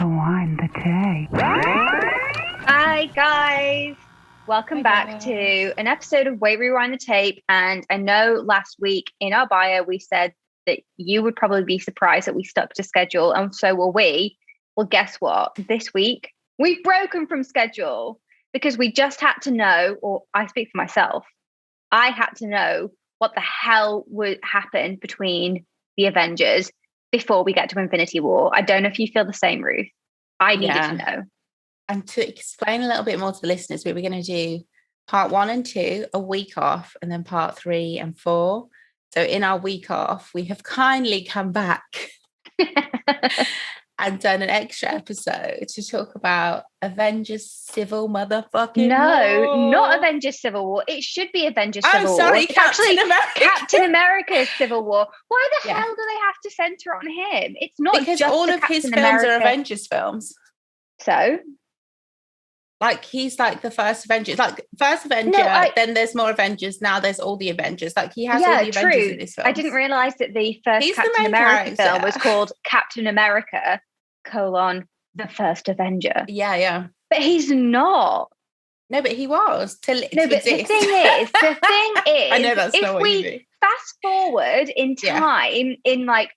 Rewind the tape. Hi guys, welcome back to an episode of Wait, Rewind the Tape. And I know last week in our bio we said that you would probably be surprised that we stuck to schedule, and so will we. Well, guess what? This week we've broken from schedule because we just had to know, or I speak for myself, I had to know what the hell would happen between the Avengers before we get to Infinity War. I don't know if you feel the same, Ruth. I needed to know. And to explain a little bit more to the listeners, we were going to do part 1 and 2 a week off, and then part 3 and 4. So in our week off, we have kindly come back and done an extra episode to talk about Avengers Civil motherfucking War. Not Avengers Civil War. It should be Avengers Civil War. Sorry, Captain America. Captain America's Civil War. Why the hell do they have to center on him? It's not because just all of Captain his America. films are Avengers films. So? Like, he's like the first Avengers. Like, first Avenger, then there's more Avengers. Now there's all the Avengers. Like, he has all the Avengers in his films. I didn't realise that the first Captain America film was called Captain America, the First Avenger. Yeah. But he's not. No, but he was. The thing is, I know that's not if what you we mean. fast forward in time, in like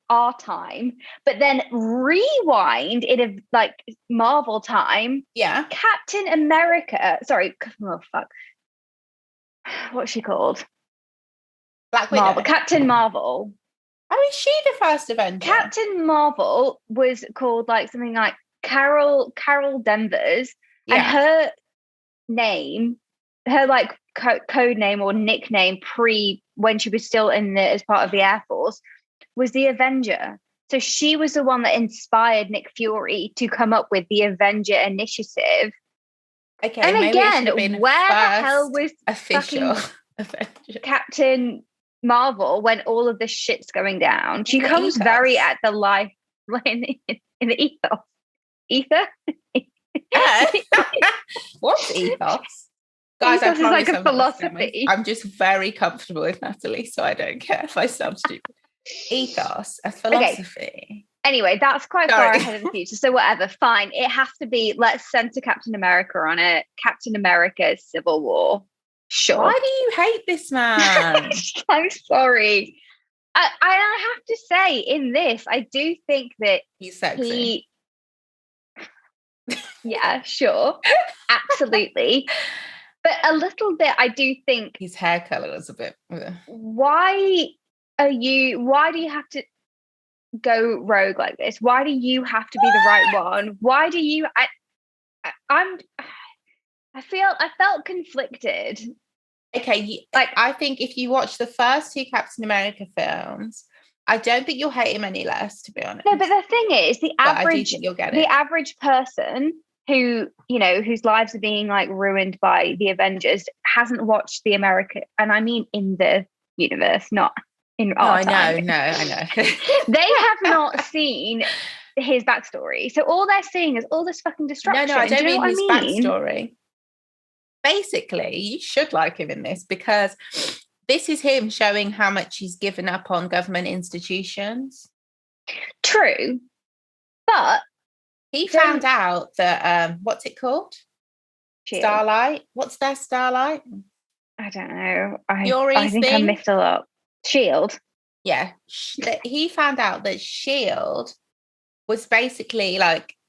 our time, but then rewind in a like Marvel time. Yeah. Captain America. Sorry. Oh fuck. What's she called? Black Widow. Marvel. Captain Marvel. Oh, is she the first Avenger? Captain Marvel was called like something like Carol Danvers, and her name, her like code name or nickname when she was still as part of the Air Force, was the Avenger. So she was the one that inspired Nick Fury to come up with the Avenger Initiative. Okay, and maybe again, where the hell was official Avenger? Captain Marvel when all of this shit's going down? She comes very at the life in the ethos. Ether? What's ethos? Guys, ethos is like a philosophy. I'm just very comfortable with Natalie, so I don't care if I sound stupid. Ethos, a philosophy. Okay. Anyway, that's quite far ahead in the future. So whatever, fine. It has to be, let's center Captain America on it. Captain America's Civil War. Sure. Why do you hate this man? I'm sorry. I have to say, in this, I do think that he's sexy. Yeah, sure. Absolutely. But a little bit, I do think his hair color is a bit. Why do you have to go rogue like this? Why do you have to be the right one? Why do you? I felt conflicted. Okay, like I think if you watch the first 2 Captain America films, I don't think you'll hate him any less, to be honest. No, but the thing is, the average person who, whose lives are being like ruined by the Avengers hasn't watched the America, and I mean in the universe, not in our time. I know. They have not seen his backstory, so all they're seeing is all this fucking destruction. No, I don't mean his backstory. Basically, you should like him in this because this is him showing how much he's given up on government institutions. True, but he found out that what's it called? Shield. Starlight. What's their Starlight? I don't know. I think I mixed it up. Shield. Yeah, he found out that Shield was basically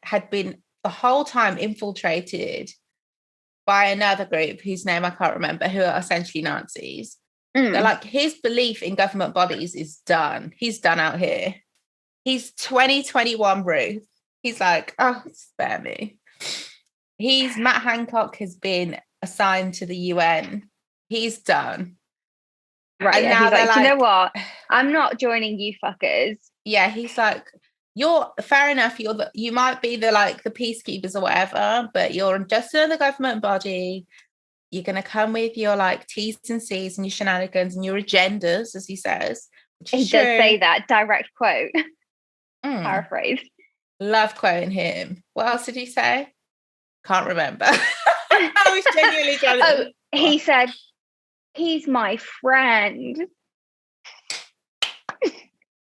had been the whole time infiltrated by another group whose name I can't remember, who are essentially Nazis. So his belief in government bodies is done. He's done out here. He's 2021 Ruth. He's like, oh, spare me. Matt Hancock has been assigned to the UN. He's done. Right. And now he's like, you know what? I'm not joining you fuckers. Yeah, he's like, you're fair enough. You might be the peacekeepers or whatever, but you're just another government body. You're gonna come with your T's and C's and your shenanigans and your agendas, as he says. He does say that, direct quote. Paraphrase. Love quoting him. What else did he say? Can't remember. I was genuinely trying to. He said, "He's my friend."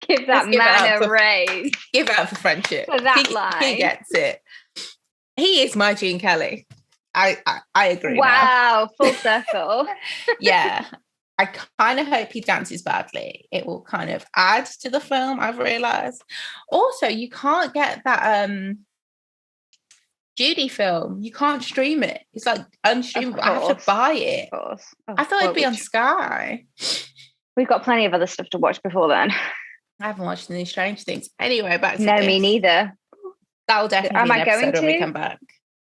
Give that man a raise. Give it up for friendship. For that line. He gets it. He is my Gene Kelly. I agree. Wow, full circle. Yeah. I kind of hope he dances badly. It will kind of add to the film, I've realised. Also, you can't get that Judy film. You can't stream it. It's like unstreamable. I have to buy it. Of course. I thought it'd be on Sky. We've got plenty of other stuff to watch before then. I haven't watched any Strange Things. Anyway, back to No, this. me neither. That will definitely be an episode when we come back.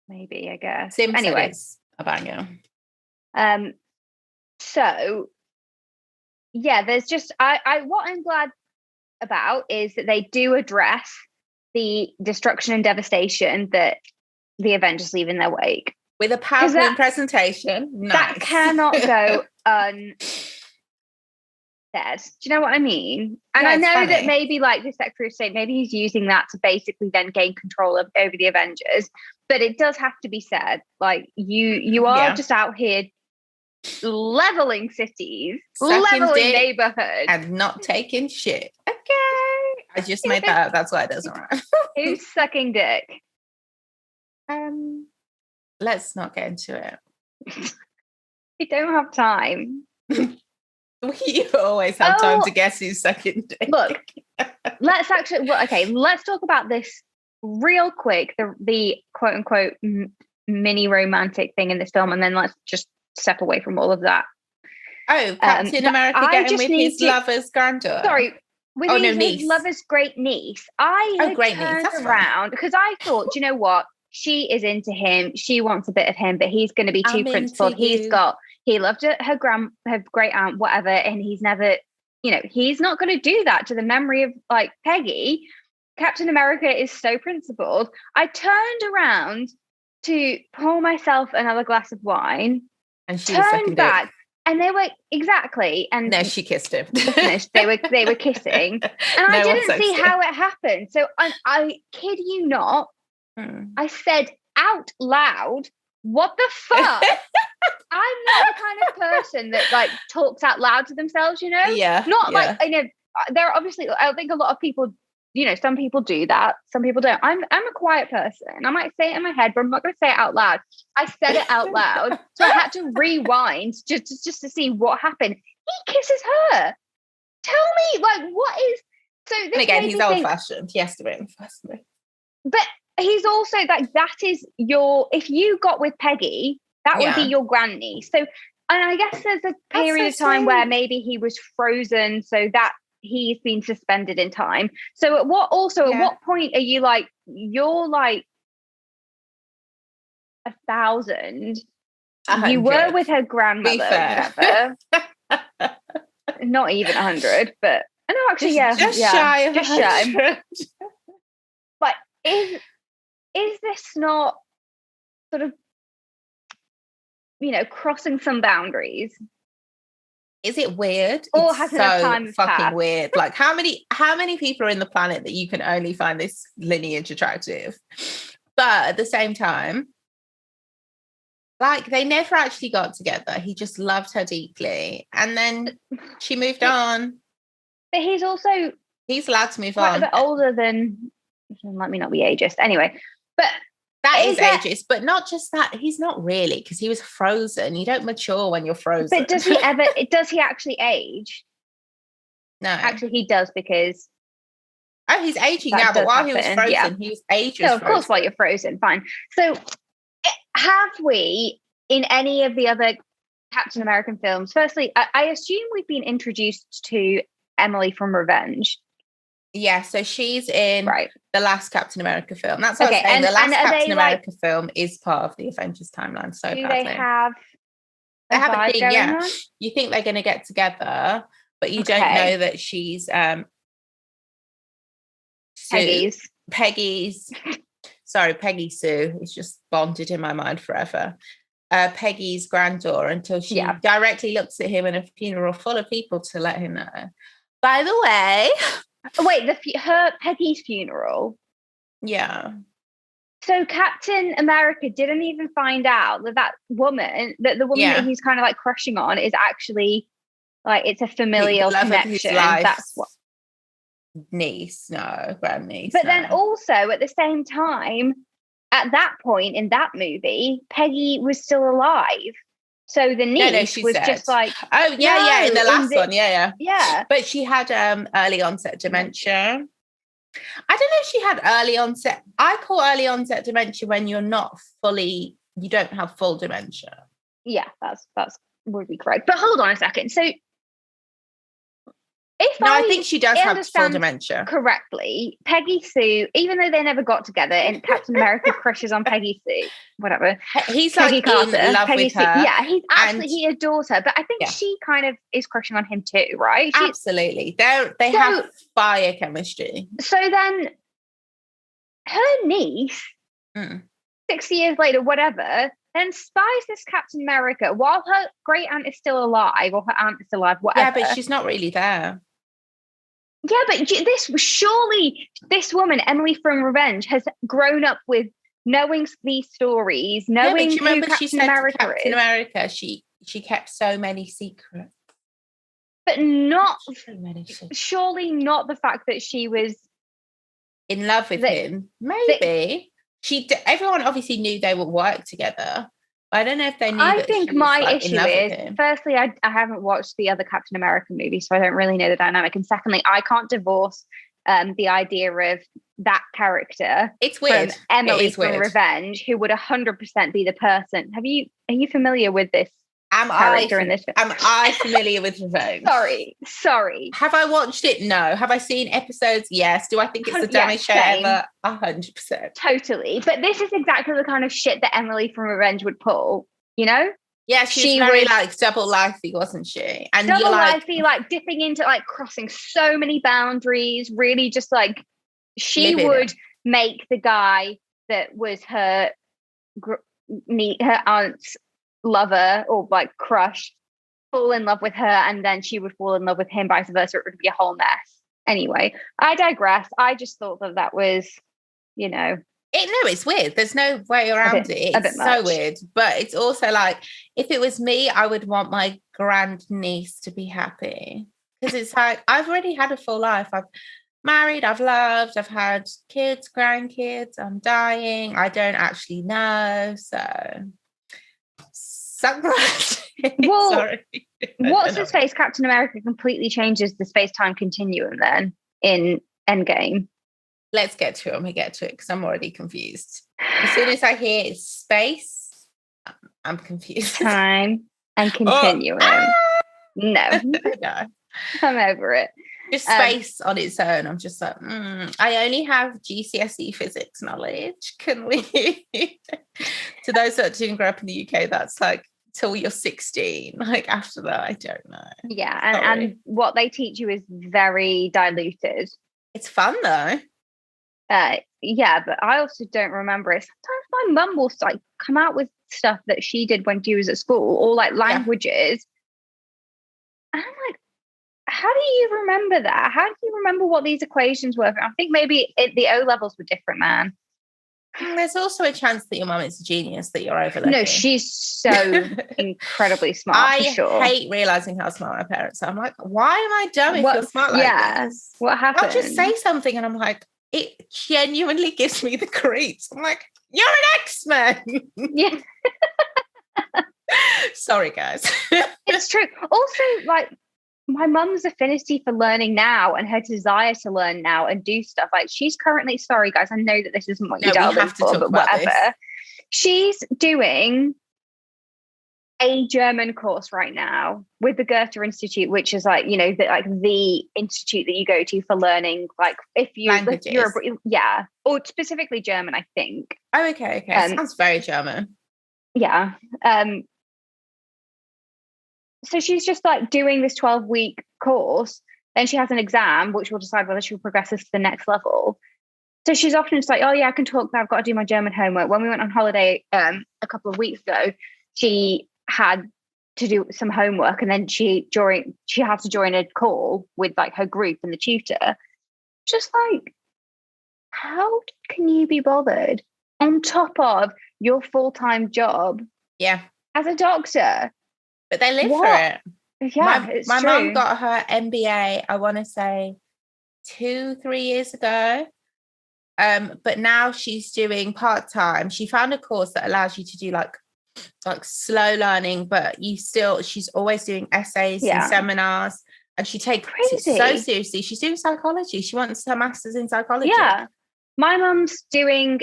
Maybe, I guess. Sim anyway, it's a banger. So yeah, there's just I what I'm glad about is that they do address the destruction and devastation that the Avengers leave in their wake with a PowerPoint presentation. Nice. That cannot go unsaid. Do you know what I mean? And I know that maybe like the Secretary of State, maybe he's using that to basically then gain control over the Avengers. But it does have to be said, like you are just out here leveling cities, leveling neighborhoods, and not taking shit. Okay, I just made that up. That's why it doesn't rhyme. Who's sucking dick? Let's not get into it. We don't have time. We always have time to guess who's sucking dick. Look, let's talk about this real quick. The quote unquote mini romantic thing in this film, and then let's just step away from all of that. Oh, Captain America getting with his lover's granddaughter. Sorry, with his lover's great niece. I turned around because I thought, you know what? She is into him. She wants a bit of him, but he's going to be too principled. He loved her great aunt, whatever, and he's never, he's not going to do that to the memory of like Peggy. Captain America is so principled. I turned around to pour myself another glass of wine, and she turned back, and they were and no, she kissed him. They were kissing, and I didn't see how it happened. So I kid you not. I said out loud, "What the fuck?" I'm not the kind of person that like talks out loud to themselves, like there are obviously, I think a lot of people, some people do that, some people don't. I'm a quiet person. I might say it in my head, but I'm not going to say it out loud. I said it out loud, so I had to rewind just to see what happened. He kisses her. Tell me, like, what is so? This and again, he's old-fashioned. He has to be old-fashioned. But he's also like, that is if you got with Peggy, that would be your grandniece. So, and I guess there's a period of time where maybe he was frozen, so that he's been suspended in time. So at what point are you like, you're like 1,000? You were with her grandmother, whatever. Not even 100, but no, actually, just shy of 100. But is this not sort of, crossing some boundaries? Is it weird? Or has enough time fucking passed? Weird. Like how many people are in the planet that you can only find this lineage attractive? But at the same time, like they never actually got together. He just loved her deeply, and then she moved on. But he's allowed to move on. A bit older than. Let me not be ageist. Anyway, but that is ageist. But not just that. He's not really, because he was frozen. You don't mature when you're frozen. But does he ever? Does he actually age? No, actually, he does, because. Oh, he's aging now. But while he was frozen, he was ages. No, of course, while you're frozen, fine. So, have we in any of the other Captain American films? Firstly, I assume we've been introduced to Emily from Revenge. Yeah, so she's in the last Captain America film. That's what I'm saying. The last Captain America film is part of the Avengers timeline. So do badly. They have a thing, on? You think they're going to get together, but you don't know that she's Peggy Sue. It's just bonded in my mind forever. Peggy's granddaughter, until she directly looks at him in a funeral full of people to let him know. By the way. Wait, Peggy's funeral? Yeah. So Captain America didn't even find out that woman, that the woman that he's kind of like crushing on, is actually like, it's a familial connection. That's what. grandniece. But then also at the same time, at that point in that movie, Peggy was still alive. So the niece was said. Just like, oh yeah, in the last one, yeah. But she had early onset dementia. I don't know if she had early onset. I call early onset dementia when you don't have full dementia. Yeah, that's would be correct. But hold on a second. So I think she does have full dementia correctly. Peggy Sue, even though they never got together, and Captain America crushes on Peggy Sue, whatever. He's Peggy like Carter, in love Peggy with Sue. her. Yeah, he adores her, but I think she kind of is crushing on him too, right? Absolutely, they have fire chemistry. So then, her niece, 60 years later, whatever, then spies this Captain America while her great aunt is still alive, or her aunt is still alive, whatever. Yeah, but she's not really there. Yeah, but this woman, Emily from Revenge, has grown up with knowing these stories, knowing who Captain America is. America, she kept so many secrets. But surely not the fact that she was in love with him. Maybe. Everyone obviously knew they would work together. I don't know if they knew. I think my issue is, firstly, I haven't watched the other Captain America movie, so I don't really know the dynamic. And secondly, I can't divorce the idea of that character. It's weird. From Emily from Revenge, who would 100% be the person. Are you familiar with this? Am I familiar with Revenge? Sorry. Have I watched it? No. Have I seen episodes? Yes. Do I think it's the dumbest show ever? 100%. Totally. But this is exactly the kind of shit that Emily from Revenge would pull, you know? Yeah, she was very like double lifey, wasn't she? And double lifey, like dipping into like crossing so many boundaries, really just like she would make the guy that was her aunt's lover or like crush fall in love with her, and then she would fall in love with him, vice versa. It would be a whole mess. Anyway, I digress. I just thought that was, it's weird. There's no way around it. It's so weird. But it's also like, if it was me, I would want my grandniece to be happy, because it's like, I've already had a full life. I've married, I've loved, I've had kids, grandkids, I'm dying. I don't actually know. So well, sorry. What's his face? Captain America completely changes the space-time continuum then in Endgame. Let's get to it when we get to it, because I'm already confused. As soon as I hear it's space, I'm confused. Time and continuum. No. I'm over it. Just space on its own. I'm just like, I only have GCSE physics knowledge. Can we? To those that didn't grow up in the UK, that's like till you're 16. Like after that, I don't know. Yeah, and what they teach you is very diluted. It's fun though. Yeah, but I also don't remember it. Sometimes my mum will like come out with stuff that she did when she was at school, or like languages. And I'm like, how do you remember that? How do you remember what these equations were? I think maybe the O levels were different, man. There's also a chance that your mum is a genius that you're overlooking. No, she's so incredibly smart. For sure. I hate realizing how smart my parents are. I'm like, why am I dumb if you're smart like this? What happened? I'll just say something and I'm like, it genuinely gives me the creeps. I'm like, you're an X-Men. Yeah. Sorry, guys. It's true. Also, like, my mum's affinity for learning now and her desire to learn now and do stuff, like she's currently, sorry guys, I know that this isn't what you delve in for, but whatever. This. She's doing a German course right now with the Goethe Institute, which is like, the institute that you go to for learning, like if you're or specifically German, I think. Oh, okay. Sounds very German. Yeah. So she's just like doing this 12-week course. Then she has an exam, which will decide whether she'll progress this to the next level. So she's often just like, oh yeah, I can talk, but I've got to do my German homework. When we went on holiday a couple of weeks ago, she had to do some homework, and then she had to join a call with like her group and the tutor. Just like, how can you be bothered on top of your full-time job? Yeah, as a doctor. But they live for it. Yeah, my mum got her MBA, I want to say 2-3 years ago. But now she's doing part-time. She found a course that allows you to do like slow learning, but she's always doing essays and seminars, and she takes it so seriously. She's doing psychology. She wants her master's in psychology. Yeah. My mum's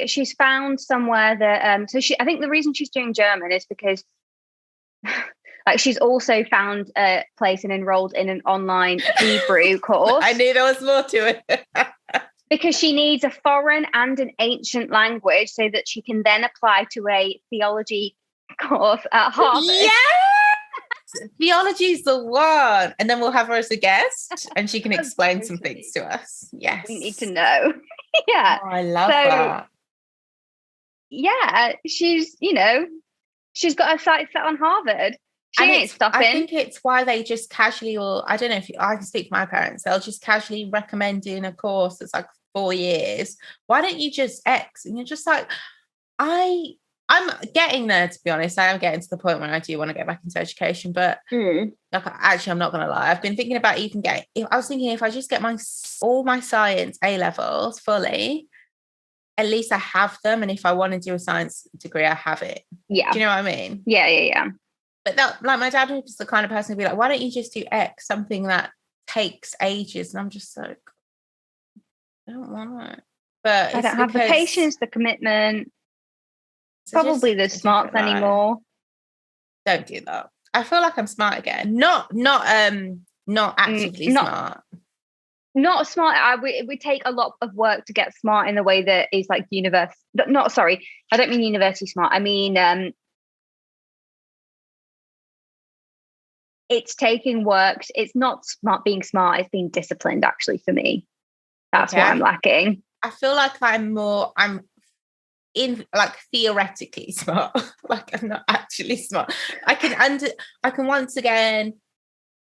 she's found somewhere that I think the reason she's doing German is because like she's also found a place and enrolled in an online Hebrew course. I knew there was more to it. Because she needs a foreign and an ancient language so that she can then apply to a theology course at Harvard. Yes! Theology's the one. And then we'll have her as a guest and she can explain some things to us. Yes. We need to know. Yeah. Oh, I love that. Yeah, she's got her sights set on Harvard. She ain't stopping. I think it's why they just casually, or I don't know if I can speak to my parents, they'll just casually recommend doing a course that's like 4 years. Why don't you just X? And you're just like, I'm getting there, to be honest. I am getting to the point where I do want to get back into education, but like, actually, I'm not going to lie. I've been thinking about even if I just get all my science A levels fully, at least I have them. And if I want to do a science degree, I have it. Yeah. Do you know what I mean? Yeah. But that, like, my dad was the kind of person to be like, why don't you just do X, something that takes ages? And I'm just like, I don't want it. But I don't have the patience, the commitment, probably the smarts anymore. Don't do that. I feel like I'm smart again. Not actively smart. Not smart. We take a lot of work to get smart in the way that is like university. I don't mean university smart. I mean, it's taking work. It's not smart being smart. It's being disciplined, actually, for me. That's what I'm lacking. I feel like I'm in like theoretically smart. Like I'm not actually smart. I can once again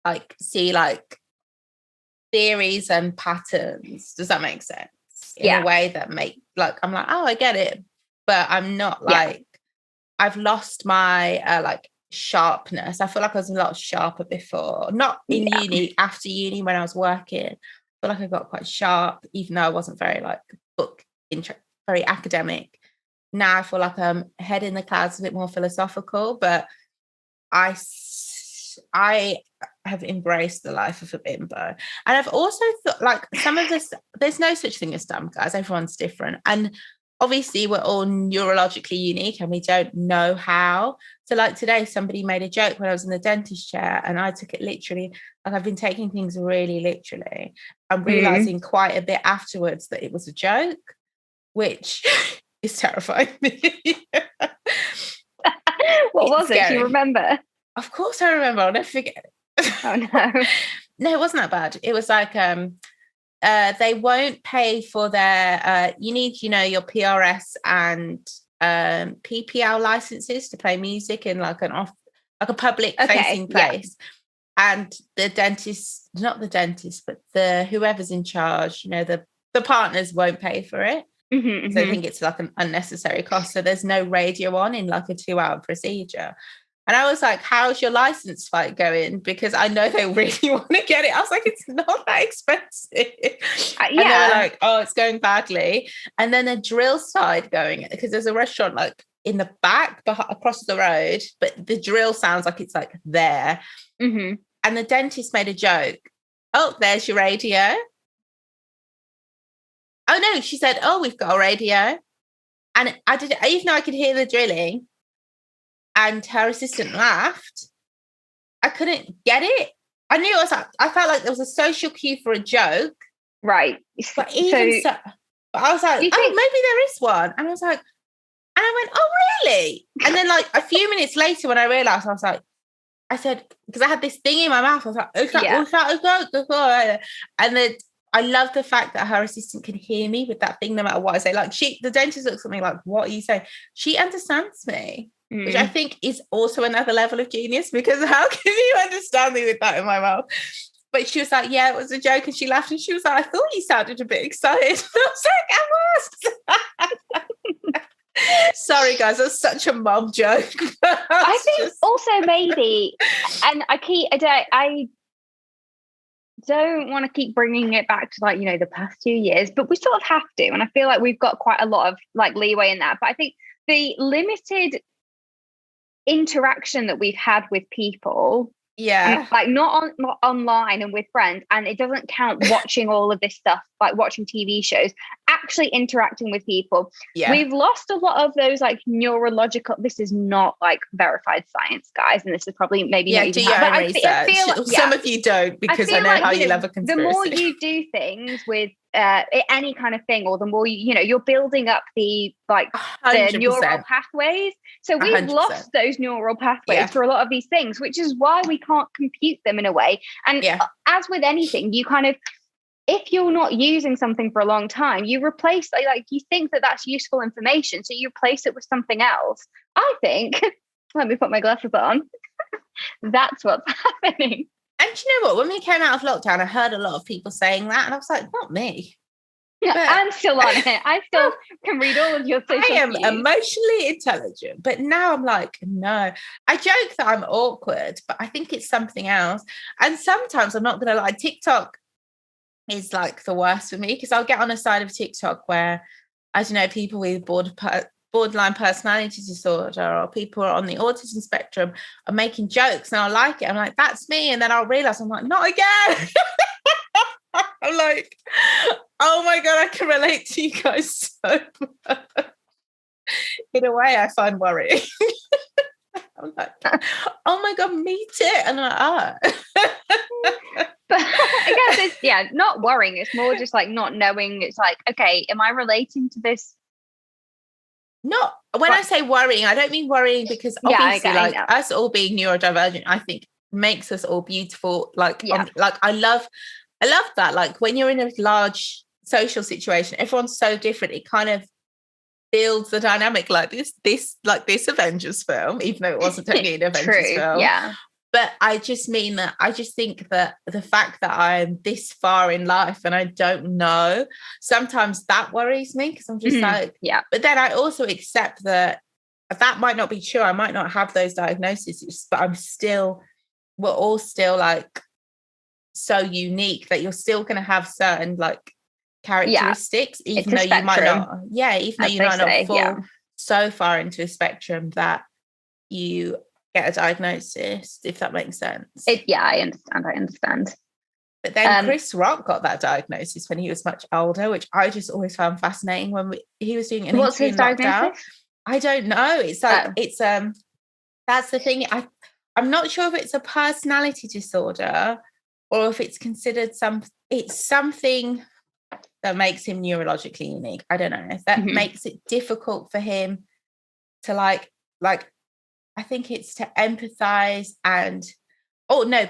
like see like theories and patterns. Does that make sense? In a way that I'm like, oh, I get it. But I'm not like, I've lost my like sharpness. I feel like I was a lot sharper before. Not in uni, after uni when I was working. I feel like I got quite sharp, even though I wasn't very like very academic. Now I feel like I'm head in the clouds, a bit more philosophical, but I have embraced the life of a bimbo. And I've also thought like some of this, there's no such thing as dumb, guys. Everyone's different. And obviously we're all neurologically unique and we don't know how. So like today, somebody made a joke when I was in the dentist chair and I took it literally. Like I've been taking things really literally. I'm realizing quite a bit afterwards that it was a joke, which is terrifying me. What was it? Do you remember? Of course I remember. I'll never forget it. Oh no. No, it wasn't that bad. It was like they won't pay for their you need, your PRS and PPL licenses to play music in like a public facing place. And the dentist, not the dentist, but whoever's in charge, the partners won't pay for it. So I think it's like an unnecessary cost. So there's no radio on in like a 2-hour procedure. And I was like, how's your license fight going? Because I know they really want to get it. I was like, it's not that expensive. And they were like, oh, it's going badly. And then a drill started going, because there's a restaurant like in the back across the road, but the drill sounds like it's like there. And the dentist made a joke. Oh, there's your radio. Oh no, she said, oh, we've got a radio. And even though I could hear the drilling and her assistant laughed, I couldn't get it. I knew I felt like there was a social cue for a joke. Right. But but I was like, maybe there is one. And I was like, and I went, oh, really? And then like a few minutes later when I realized, I was like, I said, because I had this thing in my mouth. I was like, okay. And then I love the fact that her assistant can hear me with that thing no matter what I say. Like the dentist looks at me like, what are you saying? She understands me, which I think is also another level of genius, because how can you understand me with that in my mouth? But she was like, yeah, it was a joke. And she laughed and she was like, I thought you sounded a bit excited. And I was like, I was. Sorry, guys, that's such a mom joke. I think also maybe, and I don't want to keep bringing it back to like, the past 2 years, but we sort of have to. And I feel like we've got quite a lot of like leeway in that. But I think the limited interaction that we've had with people, like not online and with friends, and it doesn't count watching all of this stuff, like watching TV shows, actually interacting with people. We've lost a lot of those like neurological, this is not like verified science, guys, and this is probably maybe not even do your but own research. I feel like, some of you don't, because I know like, how you love a conspiracy. The more you do things with any kind of thing, or the more you're building up the like 100%. The neural pathways. So we've 100%. Lost those neural pathways for a lot of these things, which is why we can't compute them in a way. And as with anything, you kind of, if you're not using something for a long time, you replace, like you think that that's useful information, so you replace it with something else. I think, let me put my glasses on. That's what's happening. And you know what? When we came out of lockdown, I heard a lot of people saying that, and I was like, not me. Yeah, but I'm still on it. I still can read all of your social I am cues. Emotionally intelligent, but now I'm like, no. I joke that I'm awkward, but I think it's something else. And sometimes, I'm not going to lie, TikTok is like the worst for me, because I'll get on a side of TikTok where, I don't know, people with borderline personality disorder or people on the autism spectrum are making jokes, and I'll like it. I'm like, that's me. And then I'll realize, I'm like, not again. I'm like, oh my God, I can relate to you guys so much. In a way, I find worrying. I'm like, oh my God, me too. And I'm like, But I guess it's, not worrying. It's more just like not knowing. It's like, okay, am I relating to this? Not when I say worrying, I don't mean worrying because obviously us all being neurodivergent, I think makes us all beautiful. Like, I love that. Like when you're in a large social situation, everyone's so different. It kind of builds the dynamic like this Avengers film, even though it wasn't technically an Avengers film. Yeah. But I just mean that I just think that the fact that I'm this far in life and I don't know, sometimes that worries me, because I'm just like, But then I also accept that might not be true. I might not have those diagnoses, but we're all still like so unique that you're still going to have certain like characteristics, even though you might not, even though you might not fall so far into a spectrum that you get a diagnosis, if that makes sense. I understand. But then Chris Rock got that diagnosis when he was much older, which I just always found fascinating. When he was doing an What's interview his diagnosis? I don't know. It's like that's the thing. I'm not sure if it's a personality disorder or if it's considered something that makes him neurologically unique. I don't know if that makes it difficult for him to like I think it's to empathize and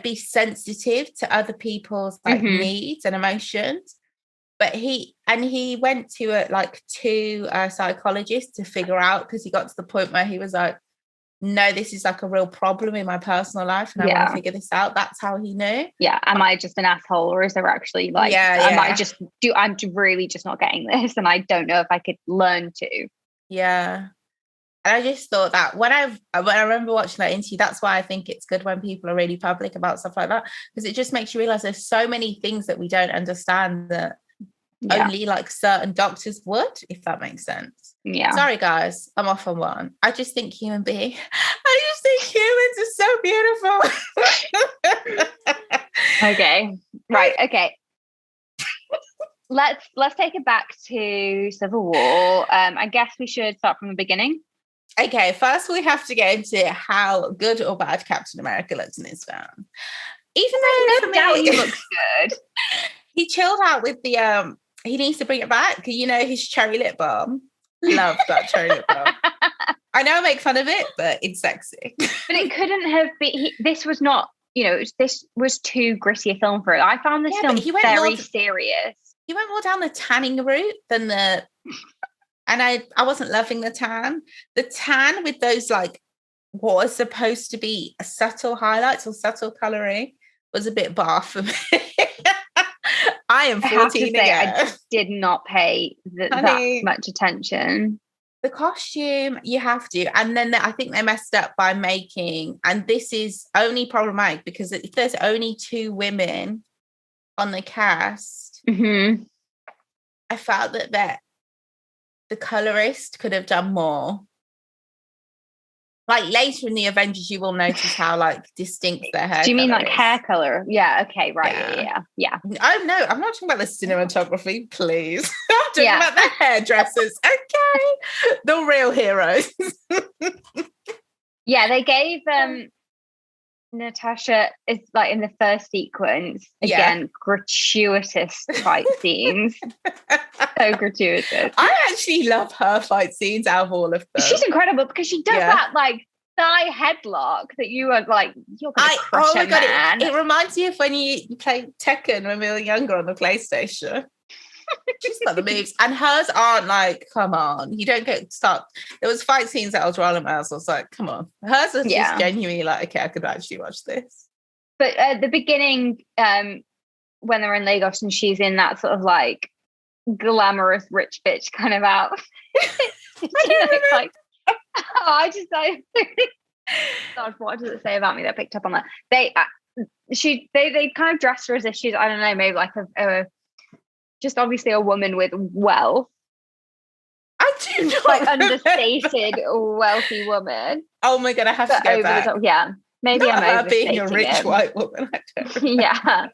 be sensitive to other people's like needs and emotions. But he went to two psychologists to figure out, because he got to the point where he was like, no, this is like a real problem in my personal life and I want to figure this out. That's how he knew. Yeah. Am I just an asshole, or is there actually like, I'm really just not getting this and I don't know if I could learn to. Yeah. And I just thought that when I remember watching that interview, that's why I think it's good when people are really public about stuff like that, because it just makes you realize there's so many things that we don't understand that only like certain doctors would, if that makes sense. Yeah. Sorry, guys, I'm off on one. I just think humans are so beautiful. Okay. Right. Okay. Let's take it back to Civil War. I guess we should start from the beginning. Okay, first we have to get into how good or bad Captain America looks in this film. Even though no doubt he looks good. He chilled out with the he needs to bring it back. You know, his cherry lip balm. Love that cherry lip balm. I know I make fun of it, but it's sexy. But it couldn't have been. This was not. This was too gritty a film for it. I found this film very serious. He went more down the tanning route than the. And I wasn't loving the tan. The tan with those like what was supposed to be subtle highlights or subtle colouring was a bit bar for me. I am 14 again. I did not pay that much attention. The costume, you have to. And then I think they messed up by making, and this is only problematic because if there's only two women on the cast, Mm-hmm. I felt that the colorist could have done more. Like later in the Avengers, you will notice how like distinct their hair. Do you mean color like is. hair color? Yeah. Okay. Right. Yeah. Oh no, I'm not talking about the cinematography, please. I'm talking about the hairdressers. Okay, the real heroes. Yeah, they gave Natasha is like in the first sequence again gratuitous fight scenes. So gratuitous. I actually love her fight scenes out of all of them. She's incredible because she does that like thigh headlock that you are like, you're gonna crush a man. It reminds me of when you played Tekken when we were younger on the PlayStation. She's got the moves, and hers aren't like, come on, you don't get start. There was fight scenes that I was rolling my eyes. I was like, come on, hers are just genuinely like, okay, I could actually watch this. But at the beginning, when they're in Lagos and she's in that sort of like glamorous rich bitch kind of outfit, God, what does it say about me that I picked up on that? They kind of dressed her as if she's, I don't know, maybe like a just obviously a woman with wealth. I do not like understated wealthy woman. Oh my god, I have to go back. Yeah, maybe not I'm her being a rich white woman. Yeah,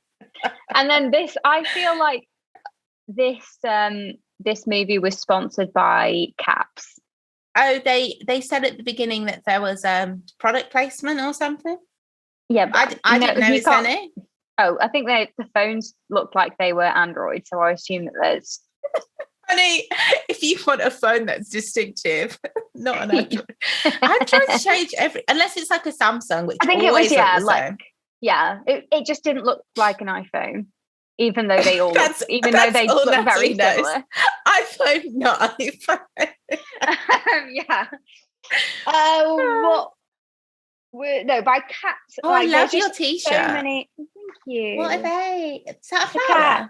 and then this, I feel like this movie was sponsored by Caps. Oh, they said at the beginning that there was product placement or something. Yeah, but I didn't know it's any. Oh, I think the phones looked like they were Android, so I assume that there's. Honey, if you want a phone that's distinctive, not an Android. Androids change unless it's like a Samsung, which I think always it was it just didn't look like an iPhone, even though they all though they look very similar. iPhone, not iPhone. By Cats. Oh, I love your t-shirt. So many. Thank you. What are they? Is that a cat?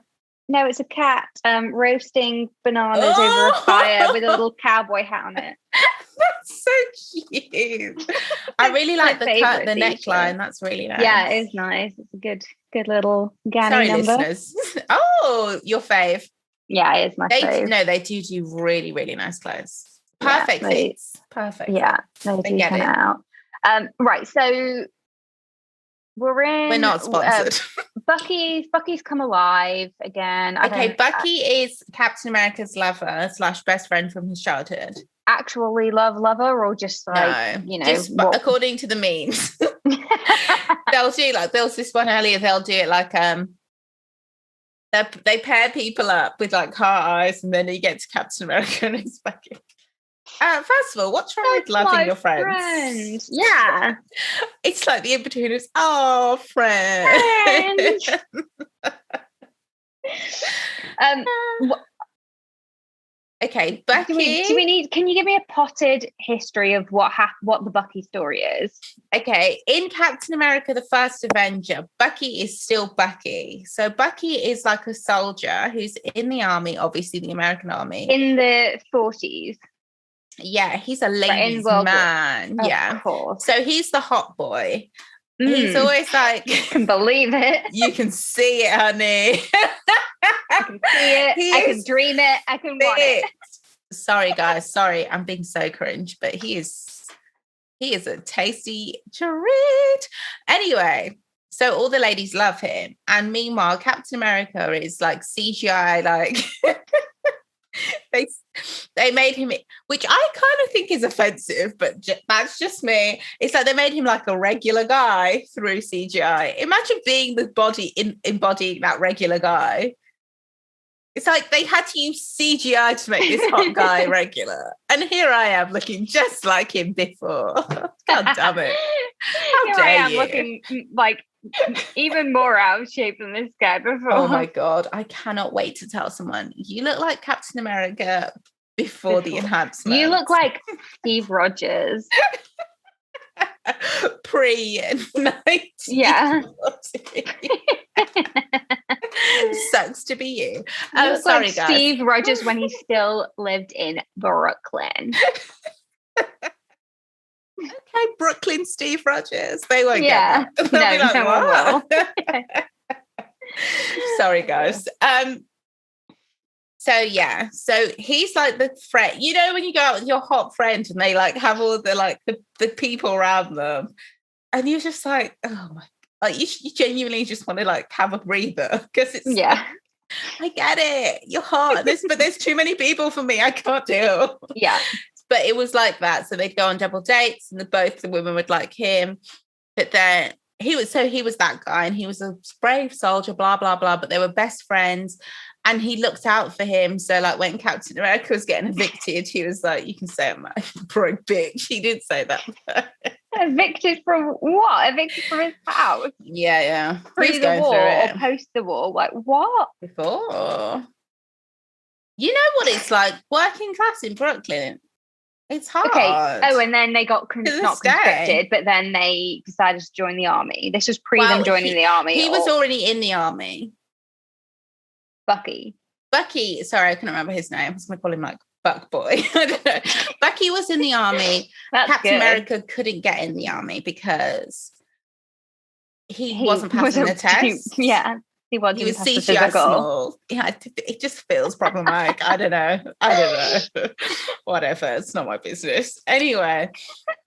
No, it's a cat roasting bananas over a fire with a little cowboy hat on it. That's so cute. I really like the neckline. That's really nice. Yeah, it is nice. It's a good little Ganny number. Listeners. Oh, your fave. Yeah, it is my fave. No, they do really, really nice clothes. Perfect fits. Perfect. Yeah, they get it out. Right, so we're not sponsored. Bucky's come alive again. Okay, Bucky is Captain America's lover / best friend from his childhood. Actually lover or just like, no, just according to the memes. They'll do like, there was this one earlier, they'll do it like they pair people up with like heart eyes, and then you get to Captain America and it's Bucky. First of all, what's wrong with loving your friends? Yeah. It's like the in-betweeners. Oh, friend. Okay, Bucky. Do we need? Can you give me a potted history of what the Bucky story is? Okay, in Captain America: The First Avenger, Bucky is still Bucky. So Bucky is like a soldier who's in the army, obviously the American army, in the 40s. Yeah, he's a ladies' man. Of course. So he's the hot boy. He's always like, you can believe it. You can see it, honey. I can see it. I can dream it. I can want it. Sorry, guys. Sorry, I'm being so cringe, but he is a tasty treat. Anyway, so all the ladies love him, and meanwhile, Captain America is like CGI, like. They made him, which I kind of think is offensive, but that's just me. It's like they made him like a regular guy through CGI. Imagine being the body embodying that regular guy. It's like they had to use CGI to make this hot guy regular, and here I am looking just like him before. God damn it! How dare I am you? Looking like even more out of shape than this guy before. Oh my god, I cannot wait to tell someone you look like Captain America before the enhancement. You look like Steve Rogers. Pre-90. Yeah. Sucks to be you. You sorry, like guys. Steve Rogers when he still lived in Brooklyn. Okay, Brooklyn Steve Rogers. They won't get that. They'll be like, no one will. Sorry, guys. So yeah, so he's like the friend. You know when you go out with your hot friend and they like have all the like the people around them, and you're just like, oh my, like you genuinely just want to like have a breather because it's Yeah. I get it. You're hot. But there's too many people for me. I can't deal. Yeah. But it was like that. So they'd go on double dates, and both the women would like him. But then he was that guy, and he was a brave soldier, blah, blah, blah. But they were best friends. And he looked out for him. So like when Captain America was getting evicted, he was like, you can say I'm a broke bitch. He did say that. Evicted from what? Evicted from his house? Yeah. Pre the war or post the war? Like what? Before. You know what it's like working class in Brooklyn? It's hard. Okay. Oh, and then they got not conscripted, but then they decided to join the army. This was them joining the army. He was already in the army. Bucky, sorry, I couldn't remember his name. I was going to call him like Buck Boy. I don't know. Bucky was in the army. Captain America couldn't get in the army because he wasn't passing the test. Yeah. He was CGI small. Yeah, it just feels problematic. I don't know. Whatever. It's not my business. Anyway,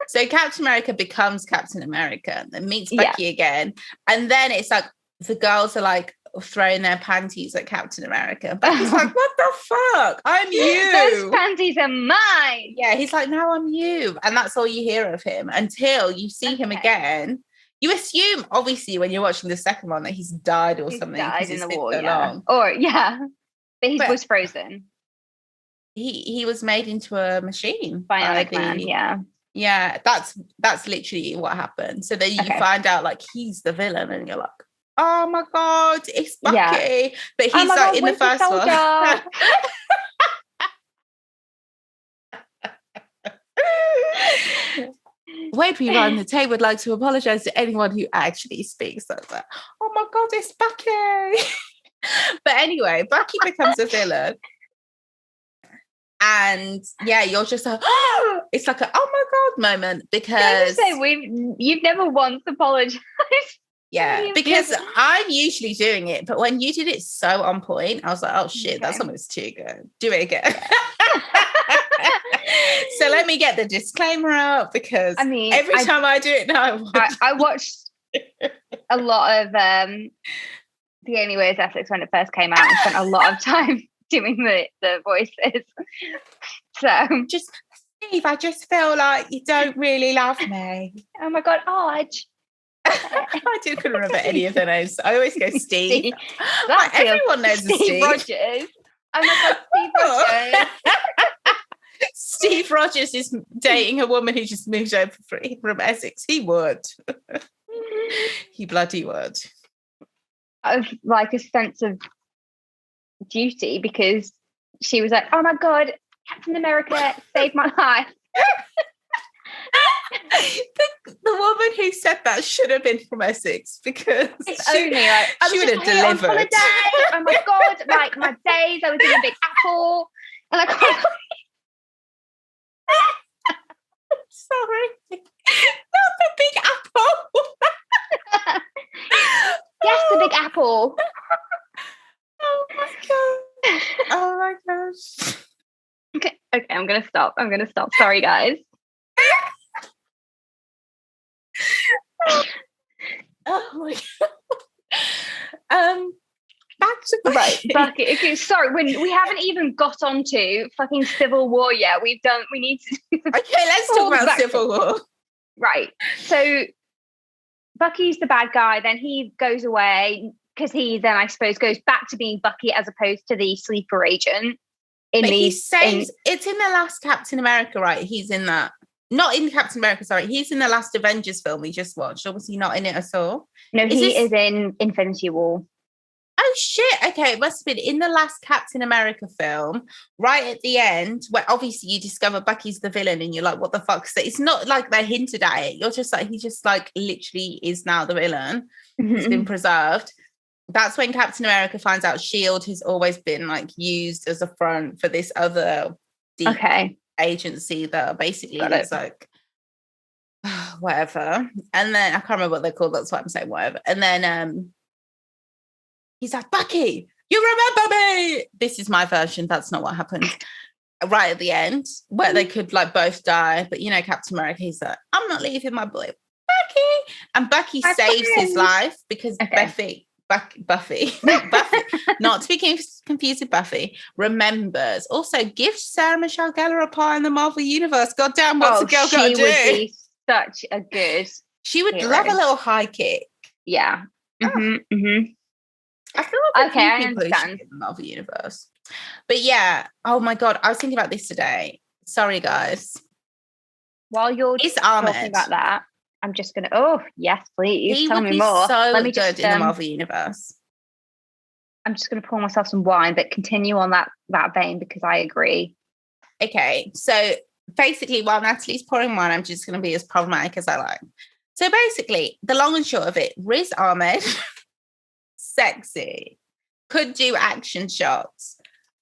so Captain America becomes Captain America and then meets Bucky again. And then it's like the girls are like throwing their panties at Captain America. Bucky's like, what the fuck? I'm you. Those panties are mine. Yeah, he's like, no, I'm you. And that's all you hear of him until you see him again. You assume, obviously, when you're watching the second one that he's died or something. Died in the war, so long. Or, but he was frozen. He was made into a machine. Bionic Man, yeah. Yeah, that's literally what happened. So then you find out, like, he's the villain, and you're like, oh, my God, it's Bucky. Yeah. But he's, like, in the first one. Wait, we run the tape would like to apologize to anyone who actually speaks like that. Oh my God, it's Bucky. But anyway, Bucky becomes a villain. And yeah, you're just like, oh, it's like a oh my God moment because you've never once apologized. Yeah, because I'm usually doing it, but when you did it so on point, I was like, oh shit, that's almost too good. Do it again. So let me get the disclaimer out because every time I do it now, I watched a lot of The Only Way is Essex when it first came out and spent a lot of time doing the voices. So just Steve, I just feel like you don't really love me. Oh my God, I couldn't remember any of their names. I always go Steve. Everyone knows Steve Rogers. Oh my God, Steve Rogers. Steve Rogers is dating a woman who just moved over from Essex. He would. He bloody would. Of like a sense of duty because she was like, oh my God, Captain America saved my life. The woman who said that should have been from Essex because she would have delivered. Oh my God, like my days, I was in a Big Apple. And sorry, not the Big Apple. Yes, the Big Apple. Oh my God. Oh my gosh. Okay, I'm gonna stop. Sorry, guys. Oh my God. Back to Bucky. Okay, sorry, we haven't even got onto fucking Civil War yet. We need to. Okay, let's talk about Civil War. Right. So Bucky's the bad guy. Then he goes away because he then, I suppose, goes back to being Bucky as opposed to the sleeper agent. It's in the last Captain America, right? He's in that. Not in Captain America, sorry. He's in the last Avengers film we just watched. Or was he not in it at all? No, he is in Infinity War. Oh, shit. Okay, it must have been in the last Captain America film, right at the end, where obviously you discover Bucky's the villain and you're like, what the fuck? So it's not like they hinted at it. You're just like, he just like literally is now the villain. Mm-hmm. He's been preserved. That's when Captain America finds out S.H.I.E.L.D. has always been like used as a front for this other deep agency that basically is like whatever. And then I can't remember what they're called. That's why I'm saying whatever. And then he's like, Bucky, you remember me? This is my version. That's not what happened. Right at the end, where they could like both die. But you know, Captain America, he's like, I'm not leaving my boy Bucky. And Bucky saves his life because Buffy, not to be confused with Buffy, remembers. Also, give Sarah Michelle Gellar a part in the Marvel Universe. Goddamn, what's a girl got to do? She would be such a good She would hero. love a little high kick. Yeah. Mm-hmm, mm-hmm. I feel like okay, I understand. In the Marvel Universe. But yeah, oh my God, I was thinking about this today. Sorry, guys. While you're talking about that, I'm just going to, oh, yes, please. Tell me more. Let me just in the Marvel Universe. I'm just going to pour myself some wine, but continue on that vein because I agree. Okay, so basically, while Natalie's pouring wine, I'm just going to be as problematic as I like. So basically, the long and short of it, Riz Ahmed, sexy, could do action shots,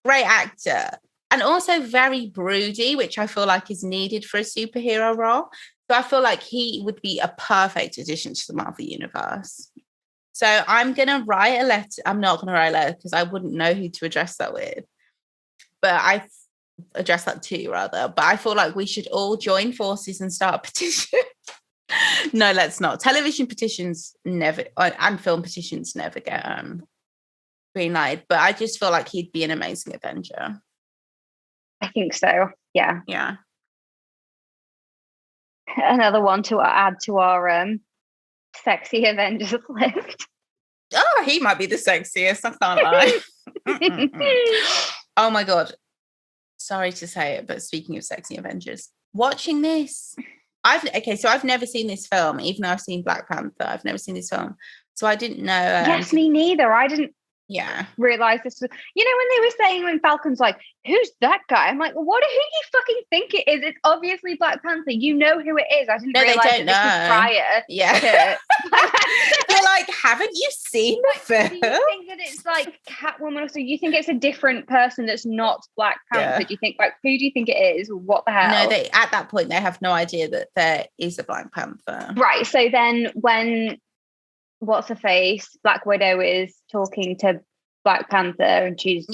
great actor, and also very broody, which I feel like is needed for a superhero role. So I feel like he would be a perfect addition to the Marvel Universe. So I'm going to write a letter. I'm not going to write a letter because I wouldn't know who to address that with. But I address that to, rather. But I feel like we should all join forces and start a petition. No, let's not. Television petitions never, and film petitions never get green light. But I just feel like he'd be an amazing Avenger. I think so. Yeah. Yeah. Another one to add to our sexy Avengers list. Oh, he might be the sexiest. I can't lie. Oh my God. Sorry to say it, but speaking of sexy Avengers, watching this, I've never seen this film, even though I've seen Black Panther. I've never seen this film. So I didn't know. Yes, me neither. I didn't realize this was, when they were saying when Falcon's like, who's that guy? I'm like, well, who do you fucking think it is? It's obviously Black Panther. You know who it is. I didn't realize that this was prior. Yeah. You're like, haven't you seen the film? Do you think that it's like Catwoman, or so you think it's a different person that's not Black Panther? Do you think, like, who do you think it is? What the hell? No, at that point they have no idea that there is a Black Panther. Right. So then when what's her face, Black Widow, is talking to Black Panther, and she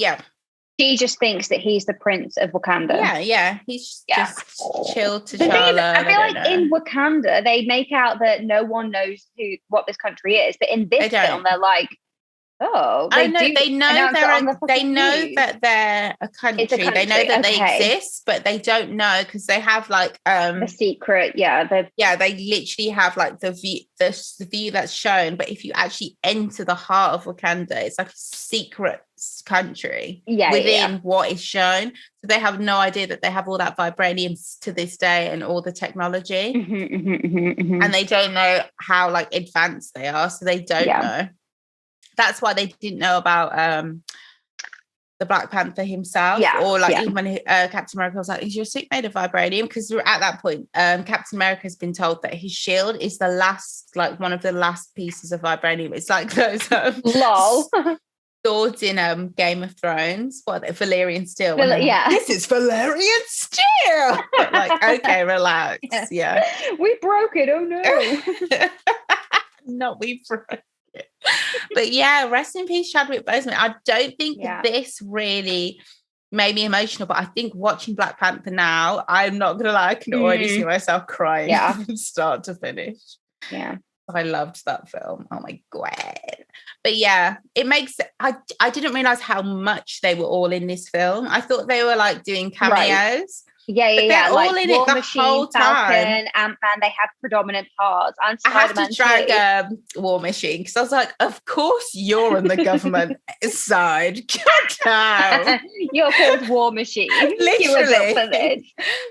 just thinks that he's the Prince of Wakanda. Yeah. He's just chilled to Charlotte. I feel like in Wakanda they make out that no one knows what this country is, but in this film they're like, they know that they're a country. They know that they exist, but they don't know because they have like a secret. They literally have like the view that's shown. But if you actually enter the heart of Wakanda, it's like a secret country within what is shown. So they have no idea that they have all that vibranium to this day and all the technology, and they don't know how like advanced they are. So they don't know. That's why they didn't know about the Black Panther himself, or like even when Captain America was like, "Is your suit made of vibranium?" Because at that point, Captain America has been told that his shield is the last, like one of the last pieces of vibranium. It's like those swords in Game of Thrones. What are they? Valyrian steel. This is Valyrian steel. Like, okay, relax. Yeah. We broke it. Oh no. Not we broke it. But yeah, rest in peace, Chadwick Boseman. I don't think this really made me emotional, but I think watching Black Panther now, I'm not gonna lie, I can already see myself crying from start to finish. Yeah, I loved that film. Oh my God. But yeah, it makes I didn't realize how much they were all in this film. I thought they were like doing cameos. They're all like in it the Machine, whole time. Ant-Man, they have predominant parts. And I have to drag War Machine because I was like, of course you're on the government side. God, you're called War Machine. Literally. For this.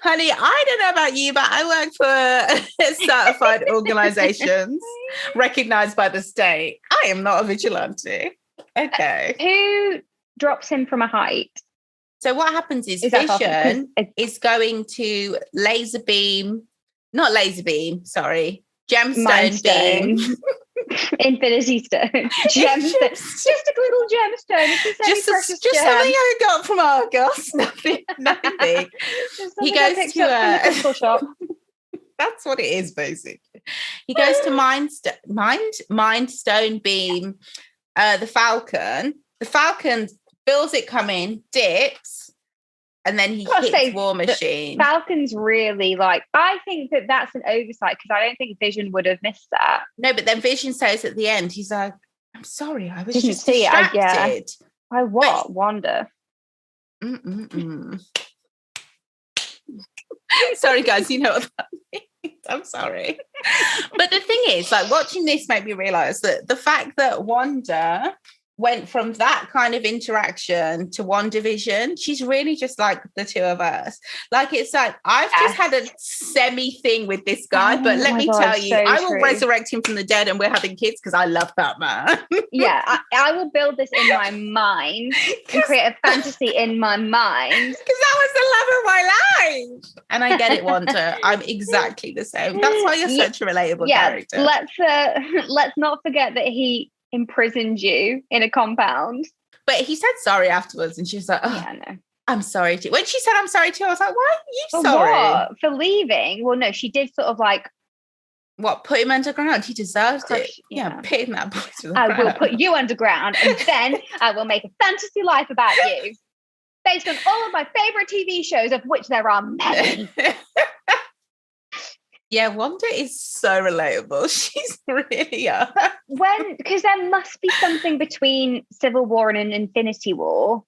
Honey, I don't know about you, but I work for certified organizations recognized by the state. I am not a vigilante. Okay. Who drops him from a height? So what happens is Vision is going to gemstone beam. Infinity Stone. Gemstone. Just a little gemstone. It's just something I got from Argos. Nothing big. He goes to a crystal shop. That's what it is, basically. He goes to Mind Stone Beam the Falcon. The Falcon feels it coming, dips, and then he hits War Machine. Falcon's really I think that's an oversight because I don't think Vision would have missed that. No, but then Vision says at the end, he's like, I'm sorry, I was Didn't just see distracted. By what? Wanda. Sorry, guys, you know what that means. I'm sorry. But the thing is, watching this made me realise that the fact that Wanda went from that kind of interaction to WandaVision, she's really just like the two of us. It's I've just had a semi thing with this guy, but let me tell you, I will resurrect him from the dead and we're having kids because I love that man. Yeah, I will build this in my mind and create a fantasy in my mind. Because that was the love of my life. And I get it, Wanda. I'm exactly the same. That's why you're such a relatable character. Let's not forget that he imprisoned you in a compound. But he said sorry afterwards, and she was like, "Oh, yeah, no, I'm sorry too." When she said "I'm sorry too," I was like, "Why are you sorry what? For leaving?" Well, no, she did sort of what, put him underground. He deserved it. Yeah, pitting that boy to the ground. I will put you underground, and then I will make a fantasy life about you, based on all of my favorite TV shows, of which there are many. Yeah, Wanda is so relatable. She's really because there must be something between Civil War and an Infinity War.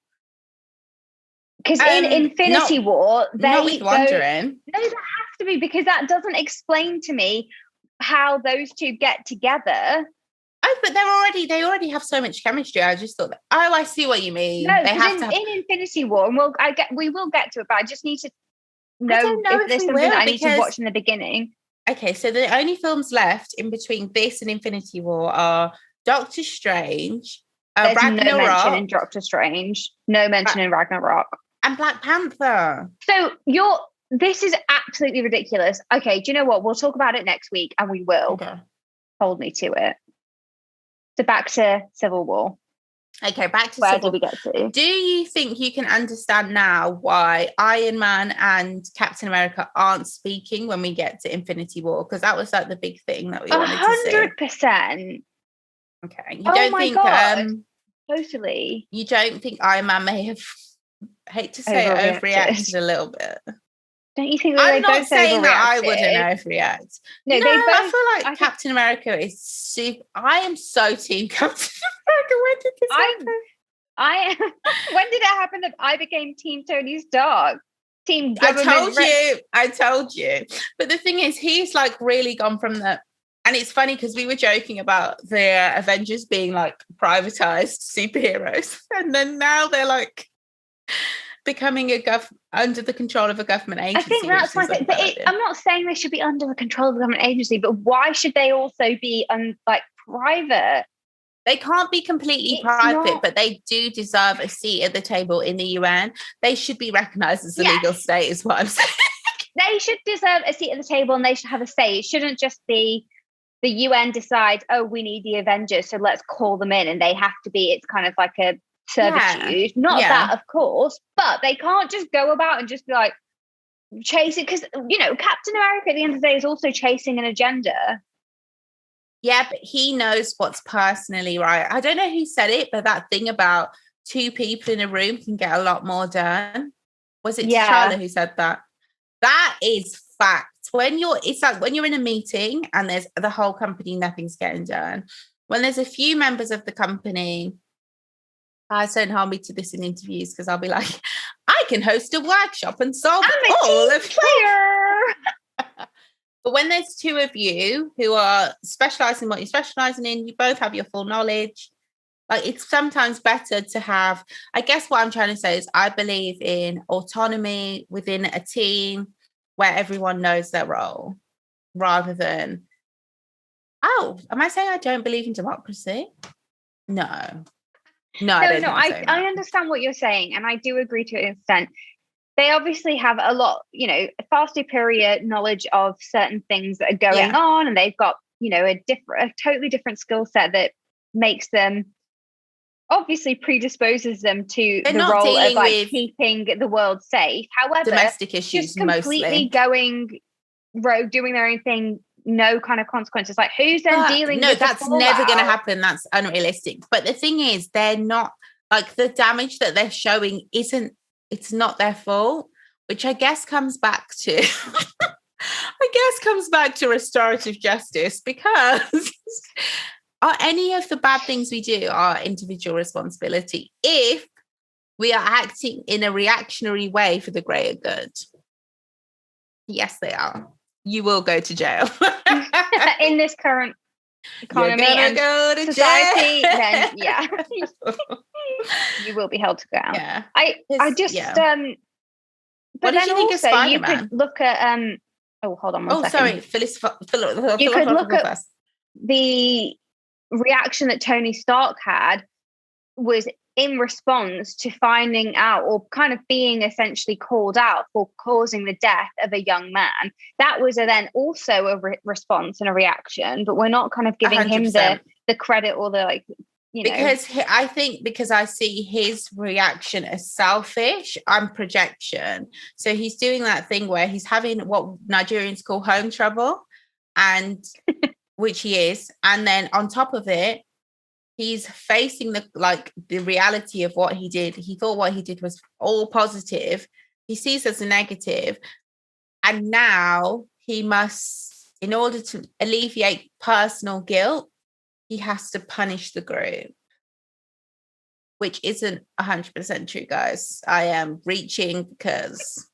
Because in Infinity War, not with Wanda in. No, there has to be, because that doesn't explain to me how those two get together. Oh, but they already have so much chemistry. I just thought, I see what you mean. No, in Infinity War, and we will get to it, but I just need to know if there's something that I need to watch in the beginning. Okay, so the only films left in between this and Infinity War are Doctor Strange, Ragnarok. No mention in Doctor Strange. No mention in Ragnarok. And Black Panther. So this is absolutely ridiculous. Okay, do you know what? We'll talk about it next week, and we will. Okay. Hold me to it. So back to Civil War. Okay, back to Where Civil did we get to? Do you think you can understand now why Iron Man and Captain America aren't speaking when we get to Infinity War? Because that was the big thing that we wanted to see. 100%. Okay. You don't think God. Totally. You don't think Iron Man may have, hate to say it, overreacted a little bit? Don't you think I'm not saying that I wouldn't overreact. No, I feel like Captain America is super. I am so team Captain America. When did this happen? When did it happen that I became Team Tony Stark? Team government. I told you. But the thing is, he's really gone from the. And it's funny because we were joking about the Avengers being privatized superheroes, and then now they're becoming under the control of a government agency. I think that's my thing. But I'm not saying they should be under the control of a government agency, but why should they also be private? They can't be completely private, but they do deserve a seat at the table in the UN. They should be recognised as a legal state, is what I'm saying. They should deserve a seat at the table, and they should have a say. It shouldn't just be the UN decides, oh, we need the Avengers, so let's call them in, and they have to be. It's kind of like a servitude, not that, of course, but they can't just go about and just be chase it, because Captain America at the end of the day is also chasing an agenda. Yeah, but he knows what's personally right. I don't know who said it, but that thing about two people in a room can get a lot more done. Was it T'Challa who said that? That is fact. It's when you're in a meeting and there's the whole company, nothing's getting done. When there's a few members of the company, I don't hold me to this in interviews, because I'll be like, I can host a workshop and solve all of player. But when there's two of you who are specialising in what you're specialising in, you both have your full knowledge. It's sometimes better to have, I guess what I'm trying to say is I believe in autonomy within a team where everyone knows their role, rather than, am I saying I don't believe in democracy? No. I understand what you're saying, and I do agree to an extent. They obviously have a lot, far superior knowledge of certain things that are going on, and they've got, a totally different skill set that makes them, obviously predisposes them to the role of keeping the world safe. However, domestic issues, just completely mostly going rogue, doing their own thing, no kind of consequences. Like, who's then dealing no, with that's never going to happen. That's unrealistic. But the thing is, they're not, like, the damage that they're showing it's not their fault, which I guess comes back to restorative justice, because are any of the bad things we do our individual responsibility if we are acting in a reactionary way for the greater good? Yes, they are. You will go to jail. In this current economy and go to society, jail. then yeah, you will be held to account. Yeah. I just what but did then you think of also you Spider-Man? could look at hold on one second. Sorry, you could look at first. The reaction that Tony Stark had was in response to finding out, or kind of being essentially called out for causing the death of a young man. That was then also a response and a reaction, but we're not kind of giving 100%. Him the credit or the, like, you know. Because I see his reaction as selfish and projection. So he's doing that thing where he's having what Nigerians call home trouble, and which he is. And then on top of it, he's facing the reality of what he did. He thought what he did was all positive. He sees as a negative. And now he must, in order to alleviate personal guilt, he has to punish the group, which isn't 100% true, guys. I am reaching because,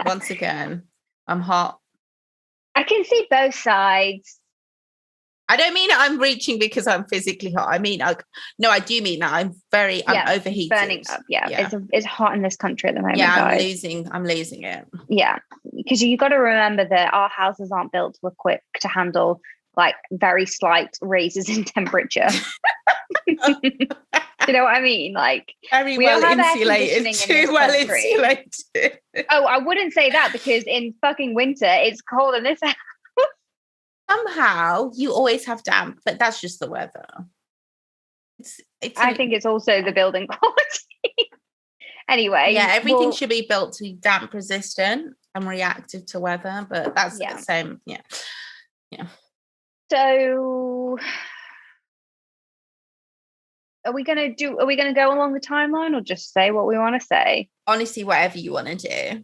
once again, I'm hot. I can see both sides. I don't mean I'm reaching because I'm physically hot. I mean, I do mean that I'm overheated. Burning up, It's hot in this country at the moment, Yeah, guys. I'm losing it. Yeah, because you got to remember that our houses aren't built to equip to handle, like, very slight raises in temperature. You know what I mean? Like, very well insulated, too well insulated. Oh, I wouldn't say that, because in fucking winter it's cold in this house. Somehow you always have damp, but that's just the weather. I think it's also the building quality. Anyway, yeah, everything should be built to be damp resistant and reactive to weather, but that's the same. Yeah. So are we gonna go along the timeline, or just say what we want to say? Honestly, whatever you want to do.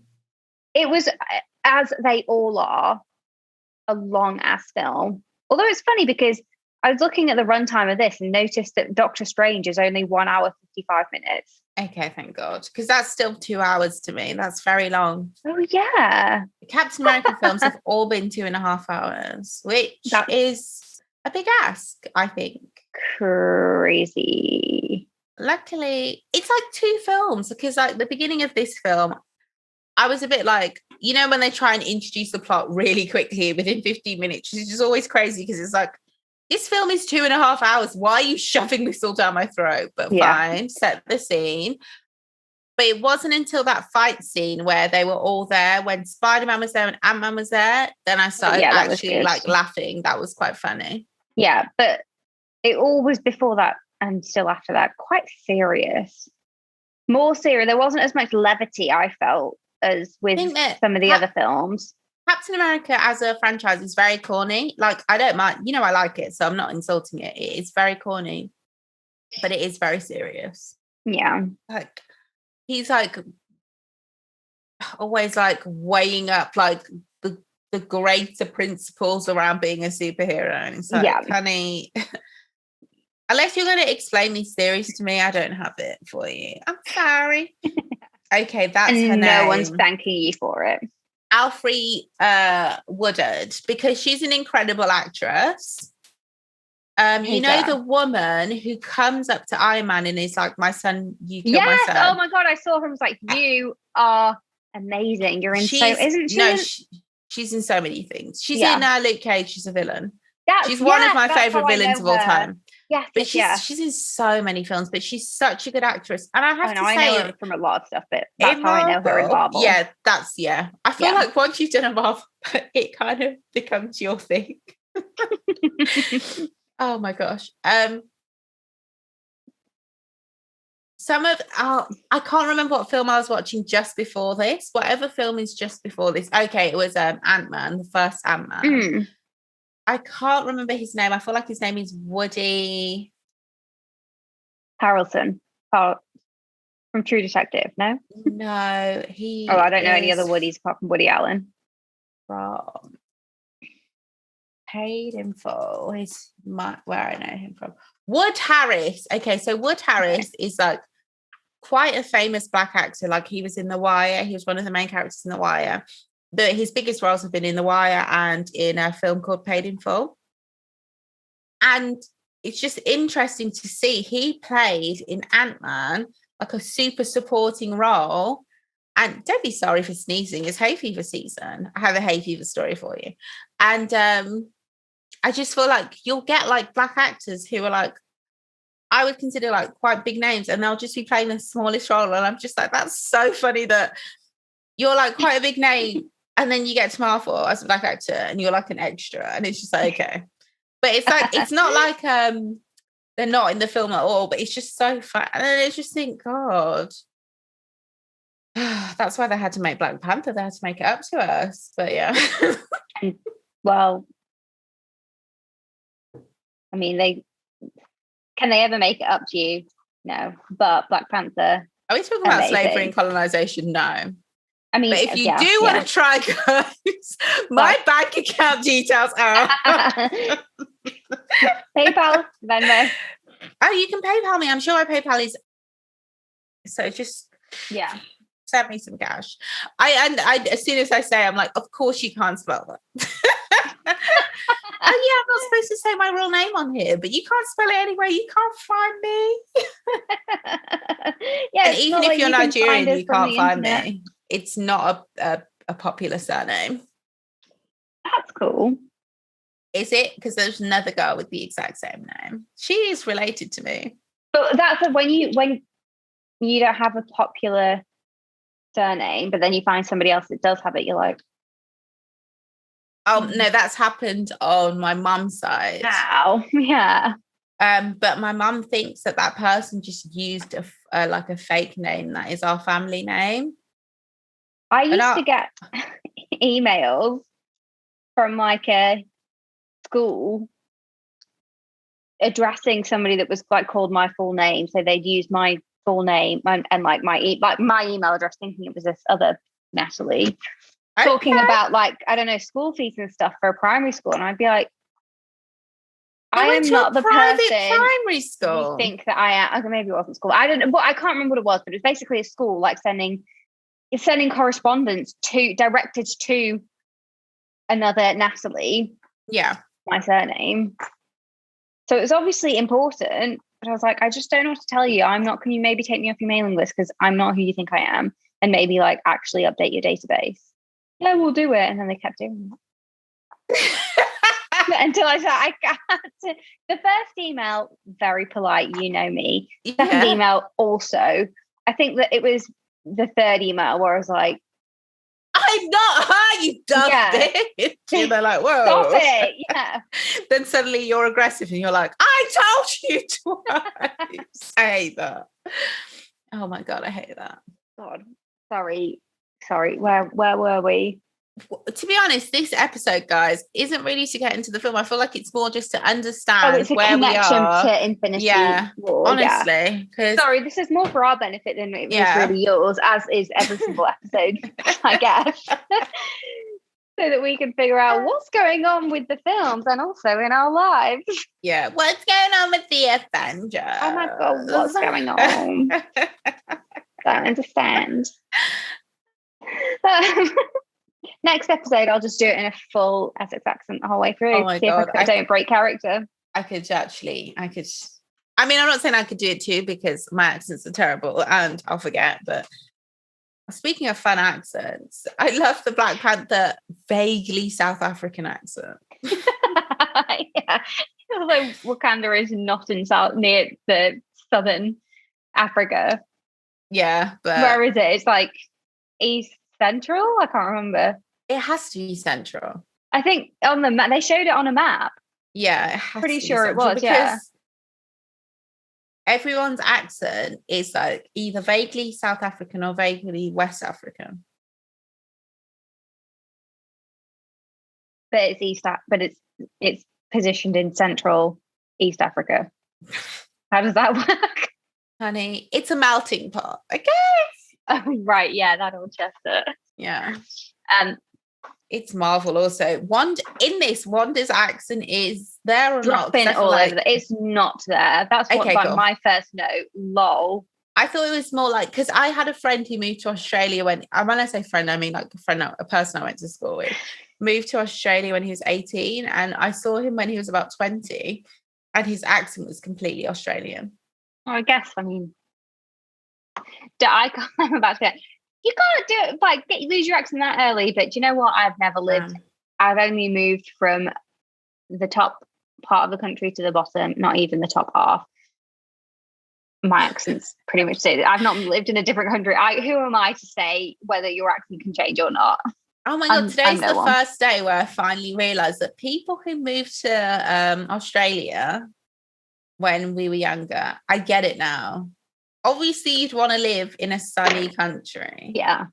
It was, as they all are, a long ass film. Although it's funny because I was looking at the runtime of this and noticed that Doctor Strange is only 1 hour 55 minutes. Okay, thank God, because that's still 2 hours to me. That's very long. Oh yeah, the Captain America films have all been 2.5 hours, which is a big ask, I think. Crazy. Luckily, it's like 2 films, because like the beginning of this film, I was a bit like, you know, when they try and introduce the plot really quickly within 15 minutes, which is just always crazy, because it's like, this film is 2.5 hours. Why are you shoving this all down my throat? But fine, set the scene. But it wasn't until that fight scene where they were all there, when Spider-Man was there and Ant-Man was there, then I started actually like laughing. That was quite funny. Yeah, but it all was before that and still after that quite serious. More serious. There wasn't as much levity, I felt, as with some of the other films. Captain America as a franchise is very corny. Like, I don't mind, you know, I like it, so I'm not insulting it. It is very corny, but it is very serious. Yeah. Like, he's like always like weighing up like the greater principles around being a superhero. And it's like, honey, unless you're going to explain these theories to me, I don't have it for you. I'm sorry. Okay, that's her name. No one's thanking you for it. Alfre Woodard, because she's an incredible actress. You know, the woman who comes up to Iron Man and is like, my son, you killed my son. Oh my God, I saw her and was like, you are amazing. You're in isn't she? No, she's in so many things. She's in Luke Cage, she's a villain. She's one of my favourite villains of all time. Yes, but she's in so many films, but she's such a good actress. And I have to say, I know her from a lot of stuff, but that's how I know her in Marvel. Yeah, I feel like once you've done a Marvel, it kind of becomes your thing. Oh my gosh. I can't remember what film I was watching just before this. Whatever film is just before this. Okay, it was Ant-Man, the first Ant-Man. I can't remember his name. I feel like his name is Woody Harrelson. Oh, from True Detective, no? No, he Oh, I don't know any is other Woodies apart from Woody Allen. from Paid in Full. He's where I know him from. Wood Harris. Okay, so Wood Harris is like quite a famous black actor. Like he was in The Wire. He was one of the main characters in The Wire. His biggest roles have been in The Wire and in a film called Paid in Full. And it's just interesting to see he played in Ant-Man like a super supporting role. And don't be sorry for sneezing. It's hay fever season. I have a hay fever story for you. And I just feel like you'll get like black actors who are like, I would consider like quite big names, and they'll just be playing the smallest role. And I'm just like, that's so funny that you're like quite a big name, and then you get to Marvel as a black actor and you're like an extra. And it's just like, okay. But it's like, it's not like they're not in the film at all, but it's just so fun. And then I just think, God, that's why they had to make Black Panther. They had to make it up to us. But yeah. Well, I mean, can they ever make it up to you? No. But Black Panther. Are we talking about slavery and colonization? No. I mean, but if you do want to try, guys, my bank account details are PayPal, Venmo. Oh, you can PayPal me. I'm sure my PayPal is. So just send me some cash. I as soon as I say, I'm like, of course you can't spell that. Oh yeah, I'm not supposed to say my real name on here, but you can't spell it anyway. You can't find me. Yeah, and even if you're Nigerian, you can't find me. It's not a popular surname. That's cool. Is it? Because there's another girl with the exact same name. She is related to me. But that's when you don't have a popular surname, but then you find somebody else that does have it, you're like, oh no, that's happened on my mum's side. Wow. Yeah. But my mum thinks that person just used a fake name that is our family name. I used to get emails from like a school addressing somebody that was like called my full name, so they'd use my full name and like my email address, thinking it was this other Natalie. Okay. Talking about like, I don't know, school fees and stuff for a primary school, and I'd be like, I am not the person primary school. You think that I am. Okay, maybe it wasn't school. I don't know. I can't remember what it was, but it was basically a school like sending correspondence directed to another Natalie. Yeah, my surname. So it was obviously important, but I was like, I just don't know what to tell you. Can you maybe take me off your mailing list because I'm not who you think I am, and maybe like actually update your database. Yeah, we'll do it. And then they kept doing that. Until I said, I can't. The first email, very polite, you know me. Second email, also. I think that it was the third email where I was like, I'm not her, you dumb bitch. And they're like, whoa. Stop it. Yeah. Then suddenly you're aggressive and you're like, I told you twice. I hate that. Oh my God, I hate that. God, sorry. Where were we? To be honest, this episode, guys, isn't really to get into the film. I feel like it's more just to understand where we are. To Infinity War. Honestly. Sorry, this is more for our benefit than it was really yours, as is every single episode, I guess. So that we can figure out what's going on with the films and also in our lives. Yeah, what's going on with the Avengers? Oh my God, what's going on? Don't understand. Next episode, I'll just do it in a full Essex accent the whole way through. Oh my God. If I don't break character. I could. I mean, I'm not saying I could do it too because my accents are terrible and I'll forget. But speaking of fun accents, I love the Black Panther vaguely South African accent. Yeah. Although Wakanda is not near the southern Africa. Yeah, but where is it? It's like East Central? I can't remember. It has to be Central. I think on the map, they showed it on a map. Yeah, pretty sure it was, yeah. Everyone's accent is like either vaguely South African or vaguely West African. But it's it's positioned in Central East Africa. How does that work? Honey, it's a melting pot, okay? Oh, right, yeah, that old Chester. Yeah. It's Marvel also. Wanda's accent is there or dropping not? all over. It's not there. That's what cool. My first note. Lol. I thought it was more like, because I had a friend who moved to Australia when I say friend, I mean like a person I went to school with, moved to Australia when he was 18, and I saw him when he was about 20, and his accent was completely Australian. Well, I guess, I mean, I'm about to say, you can't do it, like, lose your accent that early, but do you know what? I've never lived. I've only moved from the top part of the country to the bottom, not even the top half. My accent's pretty much it. I've not lived in a different country. Who am I to say whether your accent can change or not? Oh my God, today's the first day where I finally realised that people who moved to Australia when we were younger, I get it now. Obviously, you'd want to live in a sunny country. Yeah.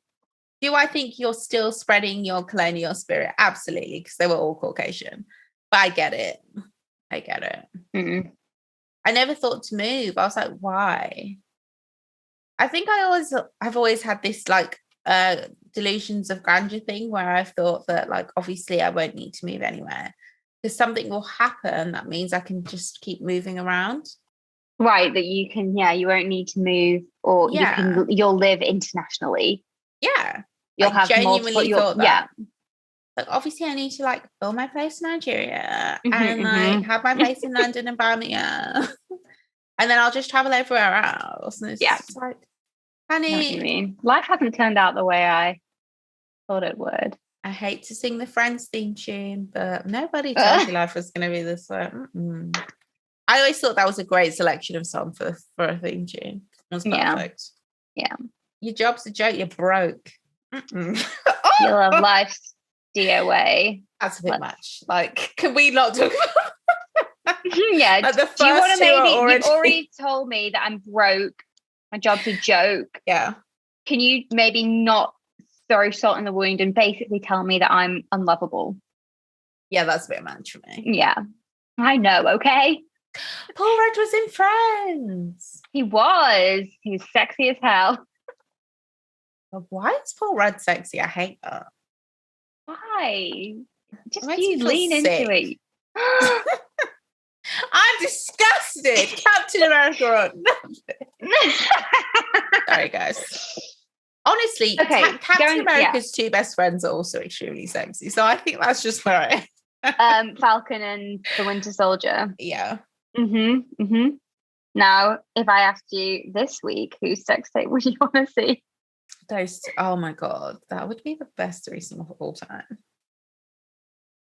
Do I think you're still spreading your colonial spirit? Absolutely, because they were all Caucasian. But I get it. Mm-hmm. I never thought to move. I was like, why? I think I've always had this like delusions of grandeur thing where I've thought that like obviously I won't need to move anywhere because something will happen that means I can just keep moving around. Right, that you can, you won't need to move, or you'll live internationally. Yeah. You'll have genuinely thought that. Yeah. Like obviously I need to like build my place in Nigeria and like have my place in London and Birmingham. And then I'll just travel everywhere else. And it's just like, honey. I know what you mean. Life hasn't turned out the way I thought it would. I hate to sing the Friends theme tune, but nobody told you life was going to be this way. I always thought that was a great selection of song for a theme tune. It was perfect. Yeah. Your job's a joke. You're broke. You'll have life's DOA. That's a bit much. Like, can we not talk about Yeah. Like the first do you want to maybe you've already told me that I'm broke. My job's a joke. Yeah. Can you maybe not throw salt in the wound and basically tell me that I'm unlovable? Yeah, that's a bit much for me. Yeah. I know, okay? Paul Rudd was in Friends. He was sexy as hell. Why is Paul Rudd sexy? I hate that. Why? Just you lean into it. I'm disgusted. Captain America or nothing. Sorry, guys. Honestly, Captain America's two best friends are also extremely sexy. So I think that's just where I am. Falcon and the Winter Soldier. Yeah. Now, if I asked you this week whose sex tape would you want to see? Oh my God, that would be the best threesome of all time.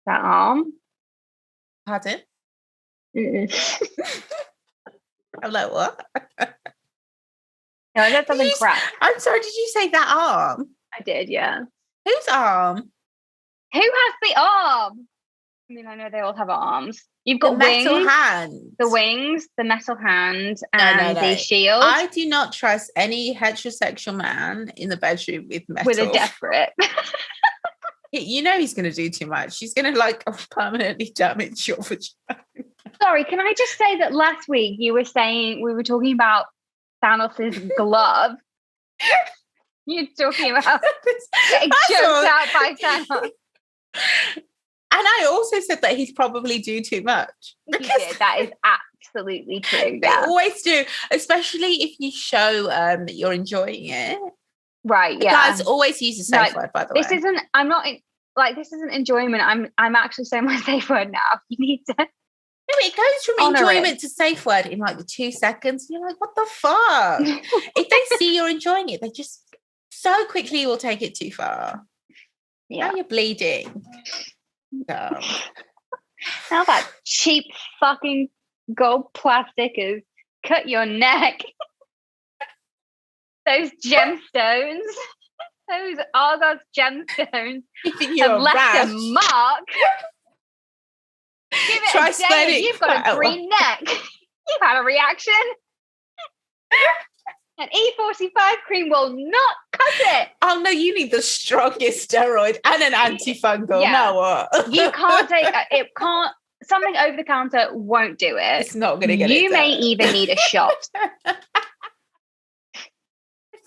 That arm? Pardon? I'm like, what? No, that's something crap. I'm sorry, did you say that arm? I did, yeah. Whose arm? Who has the arm? I mean, I know they all have arms. You've got the metal hand. The wings, the metal hand, and the shield. I do not trust any heterosexual man in the bedroom with metal. With a death grip. You know he's going to do too much. He's going to like permanently damage your vagina. Sorry, can I just say that last week we were talking about Thanos' glove. You're talking about getting choked out by Thanos. And I also said that he'd probably do too much. You did. That is absolutely true. They always do, especially if you show that you're enjoying it. Right, yeah. Guys always use a safe word, by the way. This isn't enjoyment. I'm actually saying my safe word now. You need to. No, it goes from enjoyment to safe word in like 2 seconds. You're like, what the fuck? If they see you're enjoying it, they just so quickly will take it too far. Yeah. Now you're bleeding. So. Now that cheap fucking gold plastic has cut your neck. Those gemstones, those Argos gemstones have left a mark. Give it a day, you've got a green neck. You've had a reaction. An E45 cream will not cut it. Oh no, you need the strongest steroid and an antifungal. Yeah. Now what? You can't take it. Can't something over the counter won't do it. It's not going to get it. You may even need a shot.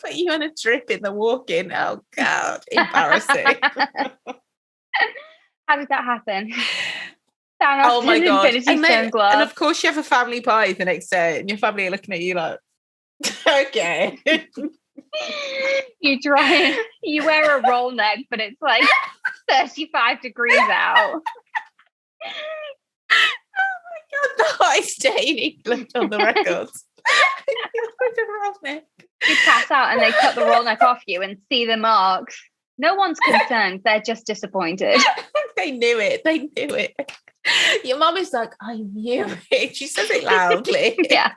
Put you on a drip in the walk-in. Oh God, embarrassing. How did that happen? Oh my God. And of Glove. course you have a family party the next day and your family are looking at you like, okay. You wear a roll neck, but it's like 35 degrees out. Oh my God, the hottest day in England on the records. You pass out and they cut the roll neck off you and see the marks. No one's concerned. They're just disappointed. They knew it. Your mum is like, I knew it. She says it loudly. Yeah.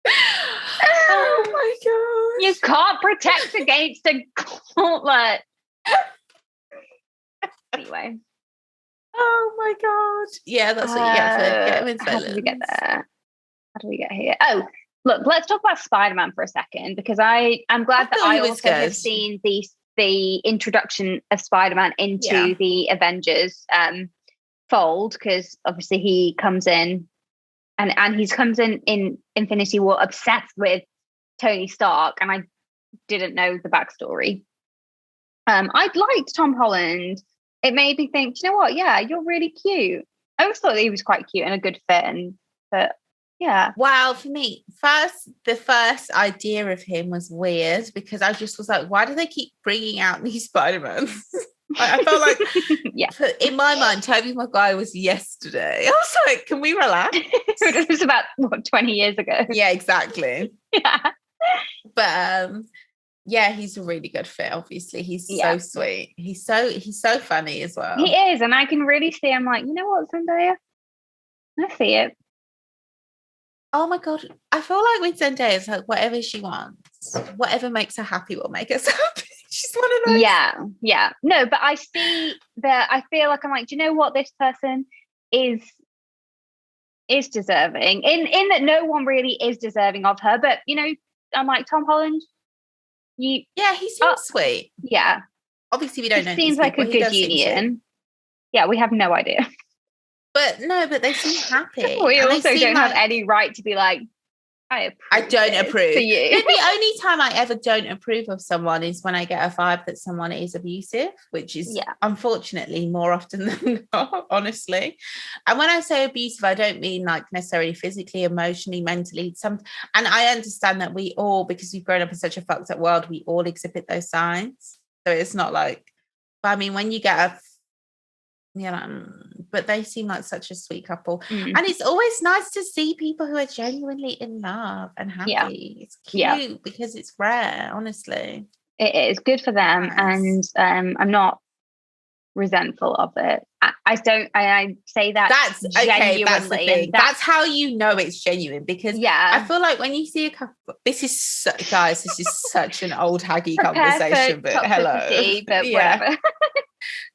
Oh my God. You can't protect against a gauntlet. Anyway. Oh my God. Yeah, that's what you get for getting How did we get there? How do we get here? Oh, look, let's talk about Spider-Man for a second, because I'm glad that I also have seen the introduction of Spider-Man into the Avengers fold, because obviously he comes in and he comes in Infinity War obsessed with Tony Stark, and I didn't know the backstory. I'd liked Tom Holland. It made me think, you know what? Yeah, you're really cute. I always thought that he was quite cute and a good fit, but yeah. Well, for me, the first idea of him was weird, because I just was like, why do they keep bringing out these Spider-Mans? I felt like, in my mind, Tobey Maguire was yesterday. I was like, can we relax? It was about 20 years ago. Yeah, exactly. Yeah. But yeah, he's a really good fit. Obviously, he's so sweet. He's so funny as well. He is, and I can really see. I'm like, you know what, Zendaya? I see it. Oh my God, I feel like with Zendaya, it's like whatever she wants, whatever makes her happy will make us happy. She's one of those. Yeah. No, but I see that. I feel like I'm like, do you know what, this person is deserving. In that no one really is deserving of her, but you know, I'm like, Tom Holland. He seems sweet. Yeah, obviously we don't know. Seems like a good union. Yeah, we have no idea. But they seem happy. We also don't have any right to be like, I don't approve for you. The only time I ever don't approve of someone is when I get a vibe that someone is abusive, which is unfortunately more often than not, honestly. And when I say abusive, I don't mean like necessarily physically, emotionally, mentally. And I understand that we all, because we've grown up in such a fucked up world, we all exhibit those signs. So it's not like, but I mean, when you get but they seem like such a sweet couple. And it's always nice to see people who are genuinely in love and happy. It's cute because it's rare, honestly. It is good for them. Nice. And I'm not resentful of it. I say that that's okay. That's the thing. That's how you know it's genuine, because I feel like when you see a couple, this is such an old haggy conversation, but hello, but whatever.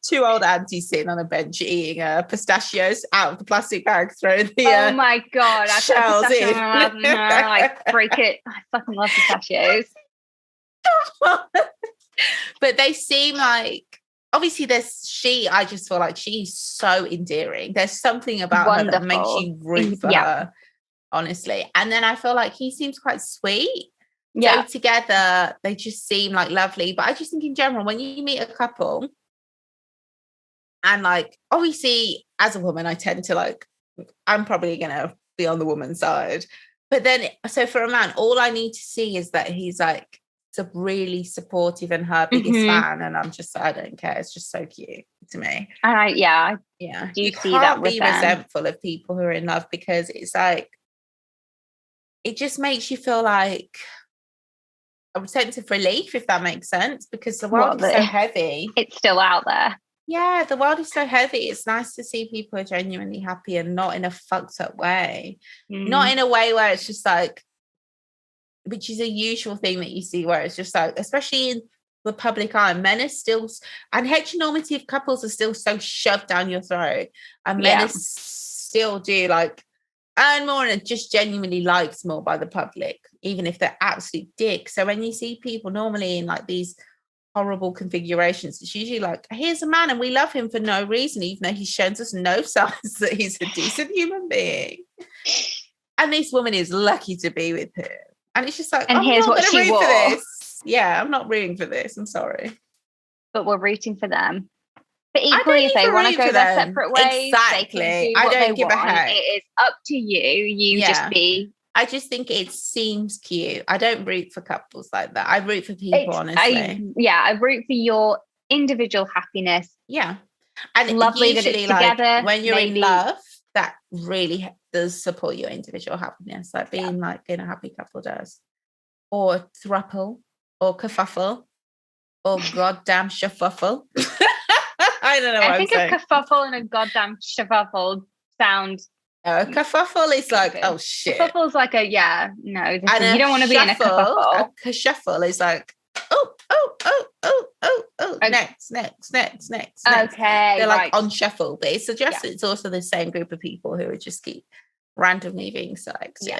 Two old aunties sitting on a bench eating pistachios out of the plastic bag, throwing the oh my God, I shells in. I break it. I fucking love pistachios. But they seem like, obviously I just feel like she's so endearing. There's something about her that makes you root for her, honestly. And then I feel like he seems quite sweet. So together they just seem like lovely. But I just think in general, when you meet a couple, and like, obviously as a woman, I tend to like, I'm probably going to be on the woman's side. But then, so for a man, all I need to see is that he's like really supportive and her biggest fan. And I'm just, I don't care. It's just so cute to me. And I do you see can't that with be them. resentful of people who are in love, because it's like, it just makes you feel like a sense of relief, if that makes sense, because the world is so heavy. It's still out there. Yeah, the world is so heavy. It's nice to see people are genuinely happy and not in a fucked up way. Not in a way where it's just like, which is a usual thing that you see, where it's just like, especially in the public eye, men are still, and heteronormative couples are still so shoved down your throat, and men still do like earn more and are just genuinely liked more by the public. even if they're absolute dicks. So when you see people normally in like these horrible configurations, it's usually like, here's a man and we love him for no reason, even though he shows us no signs that he's a decent human being. And this woman is lucky to be with him. And it's just like, and I'm here's not what going to she root for wore. this. Yeah, I'm not rooting for this. I'm sorry. But we're rooting for them. But I equally, don't if they even want to root go for their them. separate ways, they can Exactly. do I what don't they give a want. heck. It is up to you. You just be. I just think it seems cute. I don't root for couples like that. I root for people, honestly. I root for your individual happiness. Yeah. And lovely usually, that it's together. when you're in love, that really does support your individual happiness. Like being like in a happy couple does. Or thruple, or kerfuffle, or goddamn shuffle. I don't know what I'm saying. I think a kerfuffle and a goddamn shuffle sound. A kerfuffle is like, oh shit. Kerfuffle's like a, no. And you don't want to be in a kerfuffle. A kershuffle is like, oh, next. Okay. They're like on shuffle, but it suggests it's also the same group of people who would just keep randomly being selected.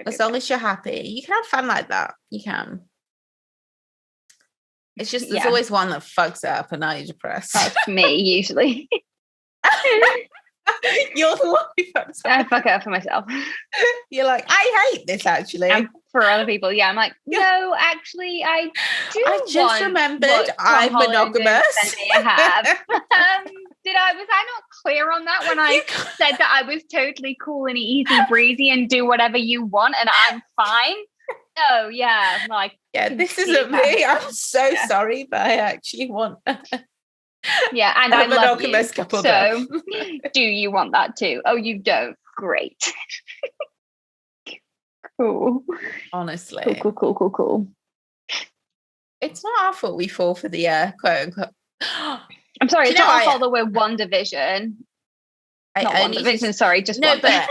As long as you're happy, you can have fun like that. You can. It's just there's always one that fucks up and now you're depressed. That's me usually. You're the one who fucks up. I fuck it up for myself. You're like, I hate this actually. And for other people, I'm like, no, actually, I do. I just remembered I'm monogamous. Was I not clear on that when I said that I was totally cool and easy breezy and do whatever you want and I'm fine? Oh yeah, like this isn't me. I'm so sorry, but I actually want. And I love you. Couple so, do you want that too? Oh, you don't. Great. Cool. Honestly, cool. It's not our fault we fall for the quote unquote. I'm sorry, it's not our fault that we're one division. One division, sorry, just one. But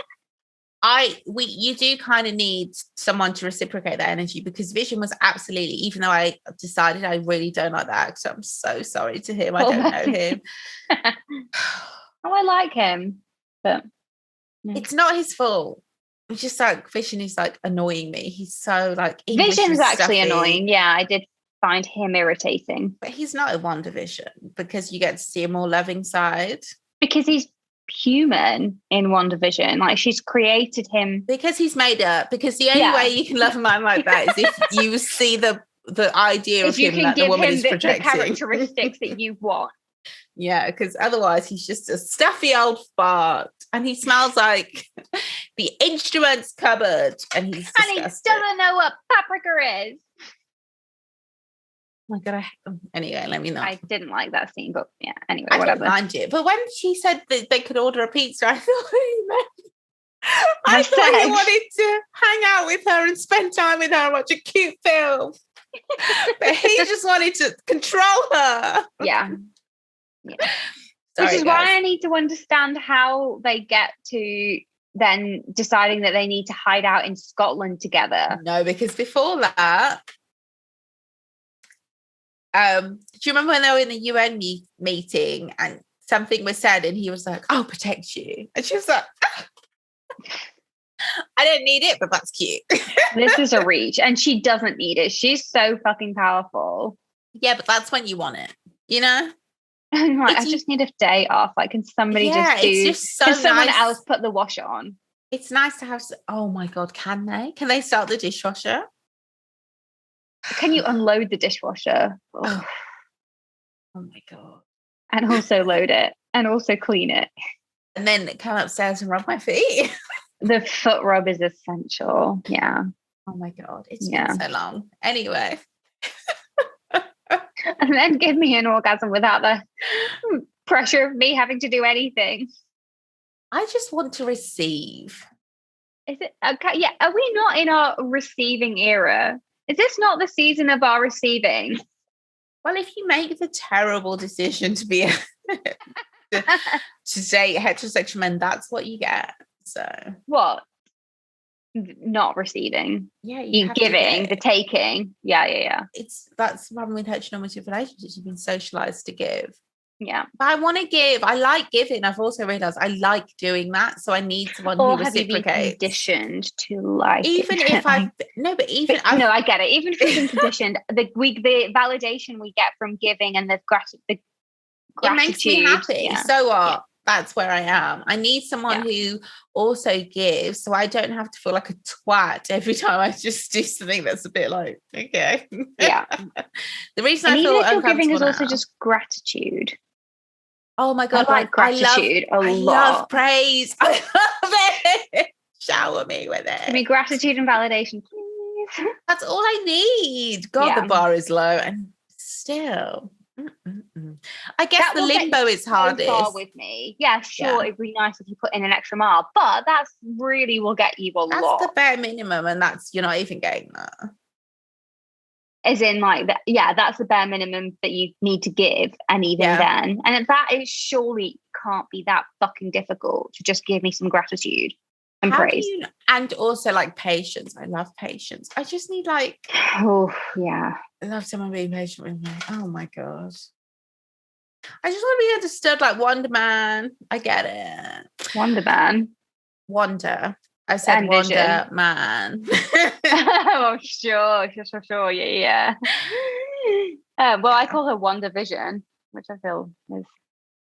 you do kind of need someone to reciprocate that energy, because Vision was absolutely, even though I decided I really don't like that actor, I'm so sorry to him. I don't know him. I like him, but it's not his fault. It's just like Vision is like annoying me. He's so like English Vision's actually stuffy. Annoying. Yeah, I did find him irritating. But he's not a WandaVision because you get to see a more loving side. Because he's human in WandaVision. Like she's created him. Because he's made up. Because the only way you can love a man like that is if you see the idea of him that the woman is projecting. The characteristics that you want. Yeah, because otherwise he's just a stuffy old fart and he smells like the instruments cupboard and he's disgusting. And he doesn't know what paprika is. Oh my God, anyway, let me know. I didn't like that scene, but anyway, I whatever. didn't mind it. But when she said that they could order a pizza, I thought he wanted to hang out with her and spend time with her and watch a cute film. But he just wanted to control her. Yeah. Sorry, which is why I need to understand how they get to then deciding that they need to hide out in Scotland together. No, because before that, do you remember when they were in the UN meeting and something was said and he was like, I'll protect you. And she was like, I don't need it, but that's cute. This is a reach. And she doesn't need it. She's so fucking powerful. Yeah, but that's when you want it, you know? I just need a day off. Like, can somebody can someone else put the washer on? It's nice to have. Oh my God, can they? Can they start the dishwasher? Can you unload the dishwasher? Oh my God. And also load it and also clean it. And then come upstairs and rub my feet. The foot rub is essential. Yeah. Oh my God. It's been so long. Anyway. And then give me an orgasm without the pressure of me having to do anything. I just want to receive. Is it okay? Yeah. Are we not in our receiving era? Is this not the season of our receiving? Well, if you make the terrible decision to be to date heterosexual men, that's what you get. So what? Not receiving. Yeah, you giving, the taking. Yeah. That's the problem with heteronormative relationships. You've been socialized to give. Yeah. But I like giving. I've also realized I like doing that. So I need someone Or who have you been reciprocates. conditioned to like Even it? if I no, I get it. Even if we've been conditioned, the validation we get from giving and the gratitude, it makes me happy. Yeah. So what? Yeah. That's where I am. I need someone who also gives, so I don't have to feel like a twat every time I just do something that's a bit like, okay. Yeah. The reason And I even feel if your giving is also now, just gratitude. oh my God, I like gratitude a lot. I love praise. I love it. Shower me with it. Give me gratitude and validation, please. That's all I need. God, the bar is low, and still. I guess that the limbo is hardest. So far with me. Yeah, sure, it'd be nice if you put in an extra mile, but that's really will get you a lot. That's the bare minimum, and you're not even getting that. As in, like, that's the bare minimum that you need to give, and even then, and that is surely can't be that fucking difficult to just give me some gratitude and praise. And also like patience. I love patience. I just need I love someone being patient with me. Oh my God. I just want to be understood like Wonder Man. I get it. Wonder Man. Wonder. I said and Wonder Vision. Man. Oh, sure. Yeah. Well, I call her Wonder Vision, which I feel is...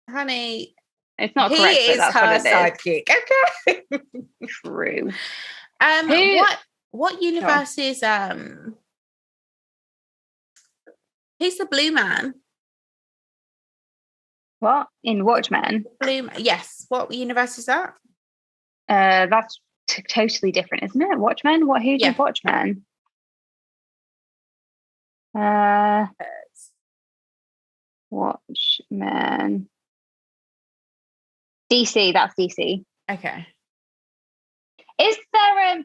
Honey, it's not correct, but that's her what it sidekick. Okay. True. What universe is who's the blue man? What? In Watchmen? Yes. What universe is that? That's totally different, isn't it? Watchmen? Who did Watchmen? Watchmen. DC, that's DC. Okay. Is there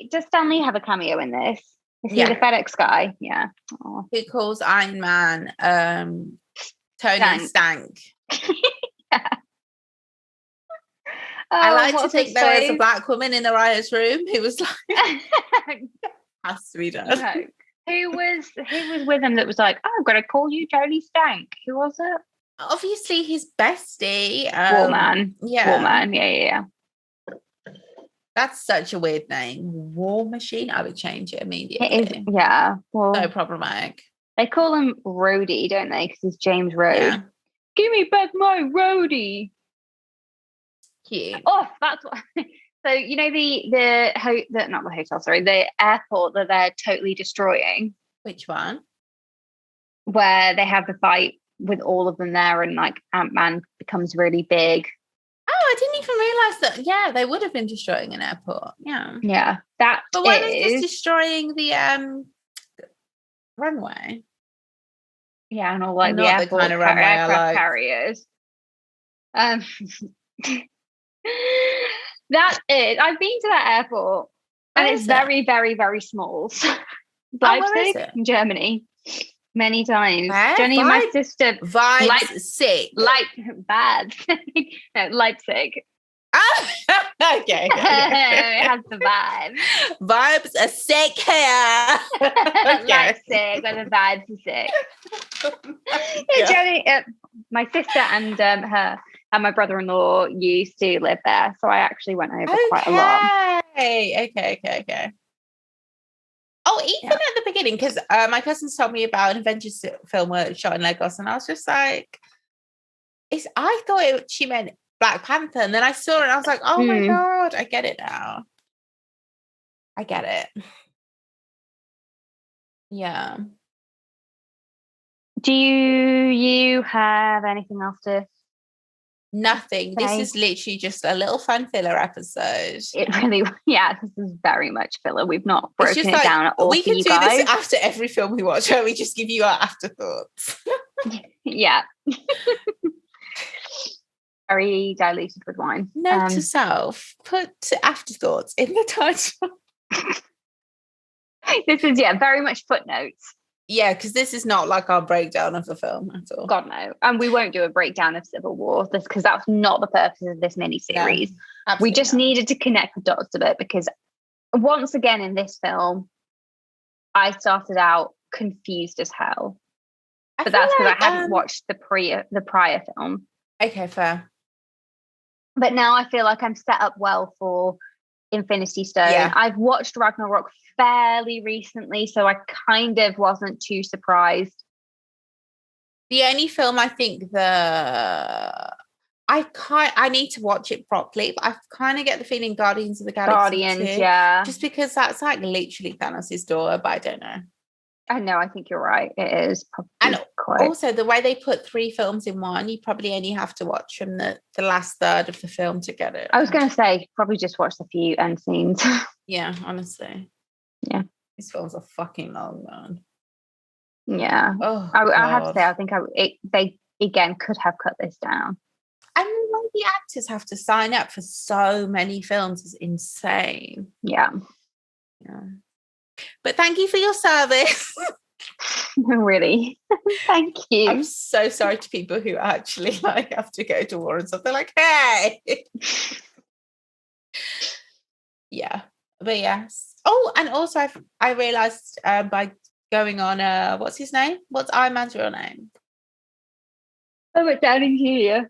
does Stan Lee have a cameo in this? Is he the FedEx guy? Yeah. Aww. Who calls Iron Man Tony Stank? Yeah. I like to think there was a black woman in the writer's room who was like has to be done. Okay. Who was with him that was like, oh, I'm gonna call you Tony Stank? Who was it? Obviously his bestie. Warman. Yeah. Warman, yeah. That's such a weird name. War Machine. I would change it immediately. It is, yeah. Well, so problematic. They call him Rhodey, don't they? Because he's James Rhodes. Yeah. Give me back my Rhodey. Cute. Oh, that's what. So you know not the hotel, sorry, the airport that they're totally destroying. Which one? Where they have the fight with all of them there, and like Ant-Man becomes really big. Oh, I didn't even realize that. Yeah, they would have been destroying an airport. Yeah. That. But why was just destroying the runway? Yeah, and all like the airport, the kind of runway aircraft carriers. That is. I've been to that airport, and it's very, very, very small. Leipzig, in Germany, many times. Jenny and my sister. Leipzig. Leipzig. Oh, okay. It has the vibe. Vibes are sick here. Leipzig, where the vibes are sick. Jenny, my sister and her and my brother-in-law used to live there, so I actually went over quite a lot. Okay. Oh, even at the beginning, because my cousins told me about an Avengers film where it's shot in Lagos, and I was just like, I thought she meant Black Panther, and then I saw it and I was like, oh my God, I get it now. I get it. Yeah. Do you have anything else to? Nothing. This is literally just a little fun filler episode. It really, this is very much filler. We've not broken it down at all. We can do this after every film we watch, where we just give you our afterthoughts. Yeah. Very diluted with wine. Note to self: put afterthoughts in the title. This is very much footnotes. Yeah, because this is not like our breakdown of the film at all. God no, and we won't do a breakdown of Civil War because that's not the purpose of this mini series. No, we just needed to connect the dots a bit because once again in this film, I started out confused as hell. But that's because I hadn't watched the prior film. Okay, fair. But now I feel like I'm set up well for Infinity Stone. Yeah. I've watched Ragnarok fairly recently, so I kind of wasn't too surprised. The only film I think I need to watch it properly, but I kind of get the feeling Guardians of the Galaxy 2, yeah. just because that's like literally Thanos' daughter, but I don't know. I know, I think you're right. It is probably and also the way they put 3 films in one, you probably only have to watch from the last third of the film to get it. I was going to say, probably just watch the few end scenes. Yeah, honestly. Yeah. These films are fucking long, man. Yeah. Oh, I have to say, I think they, again, could have cut this down. And the way the actors have to sign up for so many films is insane. Yeah. But thank you for your service. Really. Thank you. I'm so sorry to people who actually like have to go to war and stuff. They're like, hey. Yeah. But yes. Oh, and also I realized by going on what's his name? What's Iron Man's real name? Robert Downey Jr.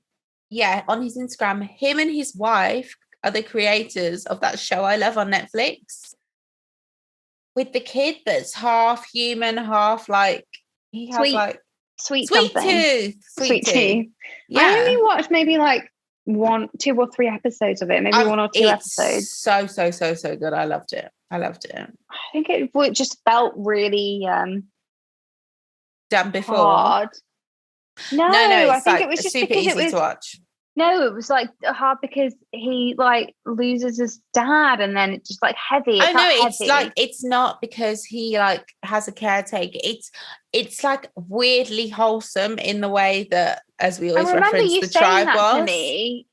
Yeah, on his Instagram, him and his wife are the creators of that show I love on Netflix. With the kid that's half human, half like he has Sweet, like sweet tooth. Yeah. I only watched maybe like 1, 2 or 3 episodes of it, maybe 1 or 2 episodes. So good. I loved it. I think it just felt really done before. hard. No, I think like it was just super because easy it was to watch. No, it was like hard because he like loses his dad, and then it's just like heavy. It's like it's not because he like has a caretaker. It's like weirdly wholesome in the way that, as we always reference, the tribe was. To me,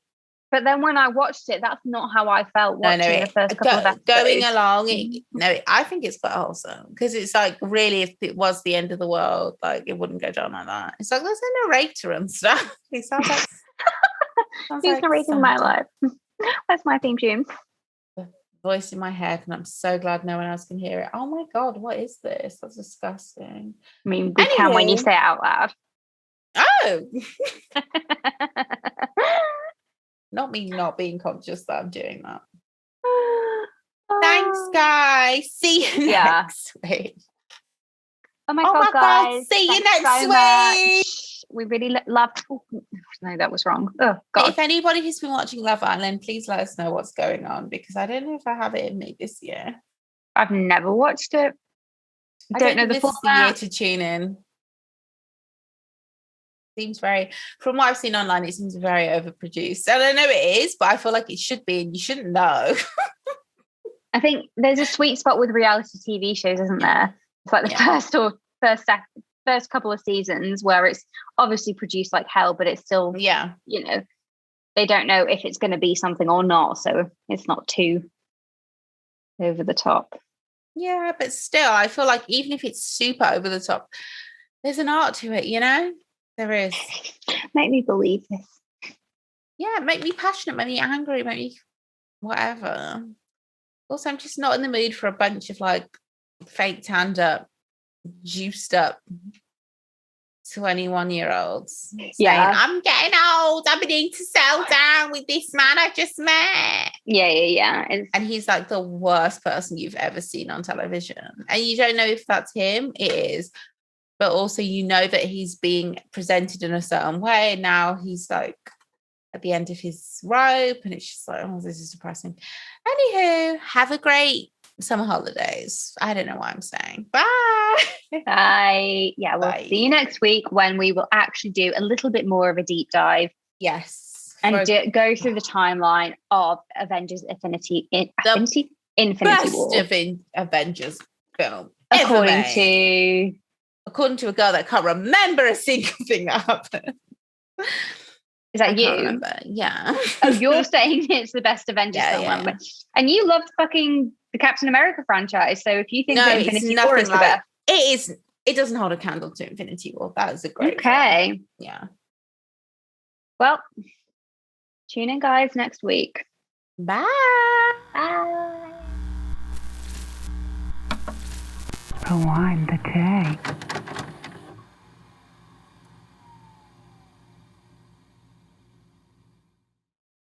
but then when I watched it, that's not how I felt watching the first couple of episodes. Going along, I think it's quite wholesome because it's like really, if it was the end of the world, like it wouldn't go down like that. It's like there's a narrator and stuff. It sounds like. Who's narrating my life? That's my theme tune. The voice in my head, and I'm so glad no one else can hear it. Oh my god, what is this? That's disgusting. I mean, we can when you say it out loud. Oh. Not me not being conscious that I'm doing that. Thanks, guys. See you next week. Oh my god, guys. See you next week. We really love. Oh, no, that was wrong. Oh god. If anybody who's been watching Love Island, please let us know what's going on, because I don't know if I have it in me this year. I've never watched it. I don't know the full year to tune in. Seems very, from what I've seen online, it seems very overproduced. And I know it is, but I feel like it should be, and you shouldn't know. I think there's a sweet spot with reality TV shows, isn't there? It's like the first couple of seasons where it's obviously produced like hell, but it's still, you know, they don't know if it's going to be something or not, so it's not too over the top. Yeah, but still, I feel like even if it's super over the top, there's an art to it, you know? There is. Make me believe this. Yeah, make me passionate, make me angry, make me whatever. Also, I'm just not in the mood for a bunch of like fake tanned up, juiced up 21-year-olds saying, I'm getting old, I need to settle down with this man I just met. Yeah. And he's like the worst person you've ever seen on television. And you don't know if that's him. It is. But also you know that he's being presented in a certain way. And now he's like at the end of his rope, and it's just like, oh, this is depressing. Anywho, have a great summer holidays. I don't know what I'm saying. Bye. Bye. Yeah, we'll see you next week when we will actually do a little bit more of a deep dive. Yes. And go through the timeline of Avengers Infinity War. Best Avengers film. According to a girl that can't remember a single thing that happened. Is that you? Remember. Yeah. Oh, you're saying it's the best Avengers film. Yeah. And you loved fucking the Captain America franchise. So if you think that Infinity War is the best. It doesn't hold a candle to Infinity War. That is a great film. Yeah. Well, tune in, guys, next week. Bye. Bye. Rewind the tape.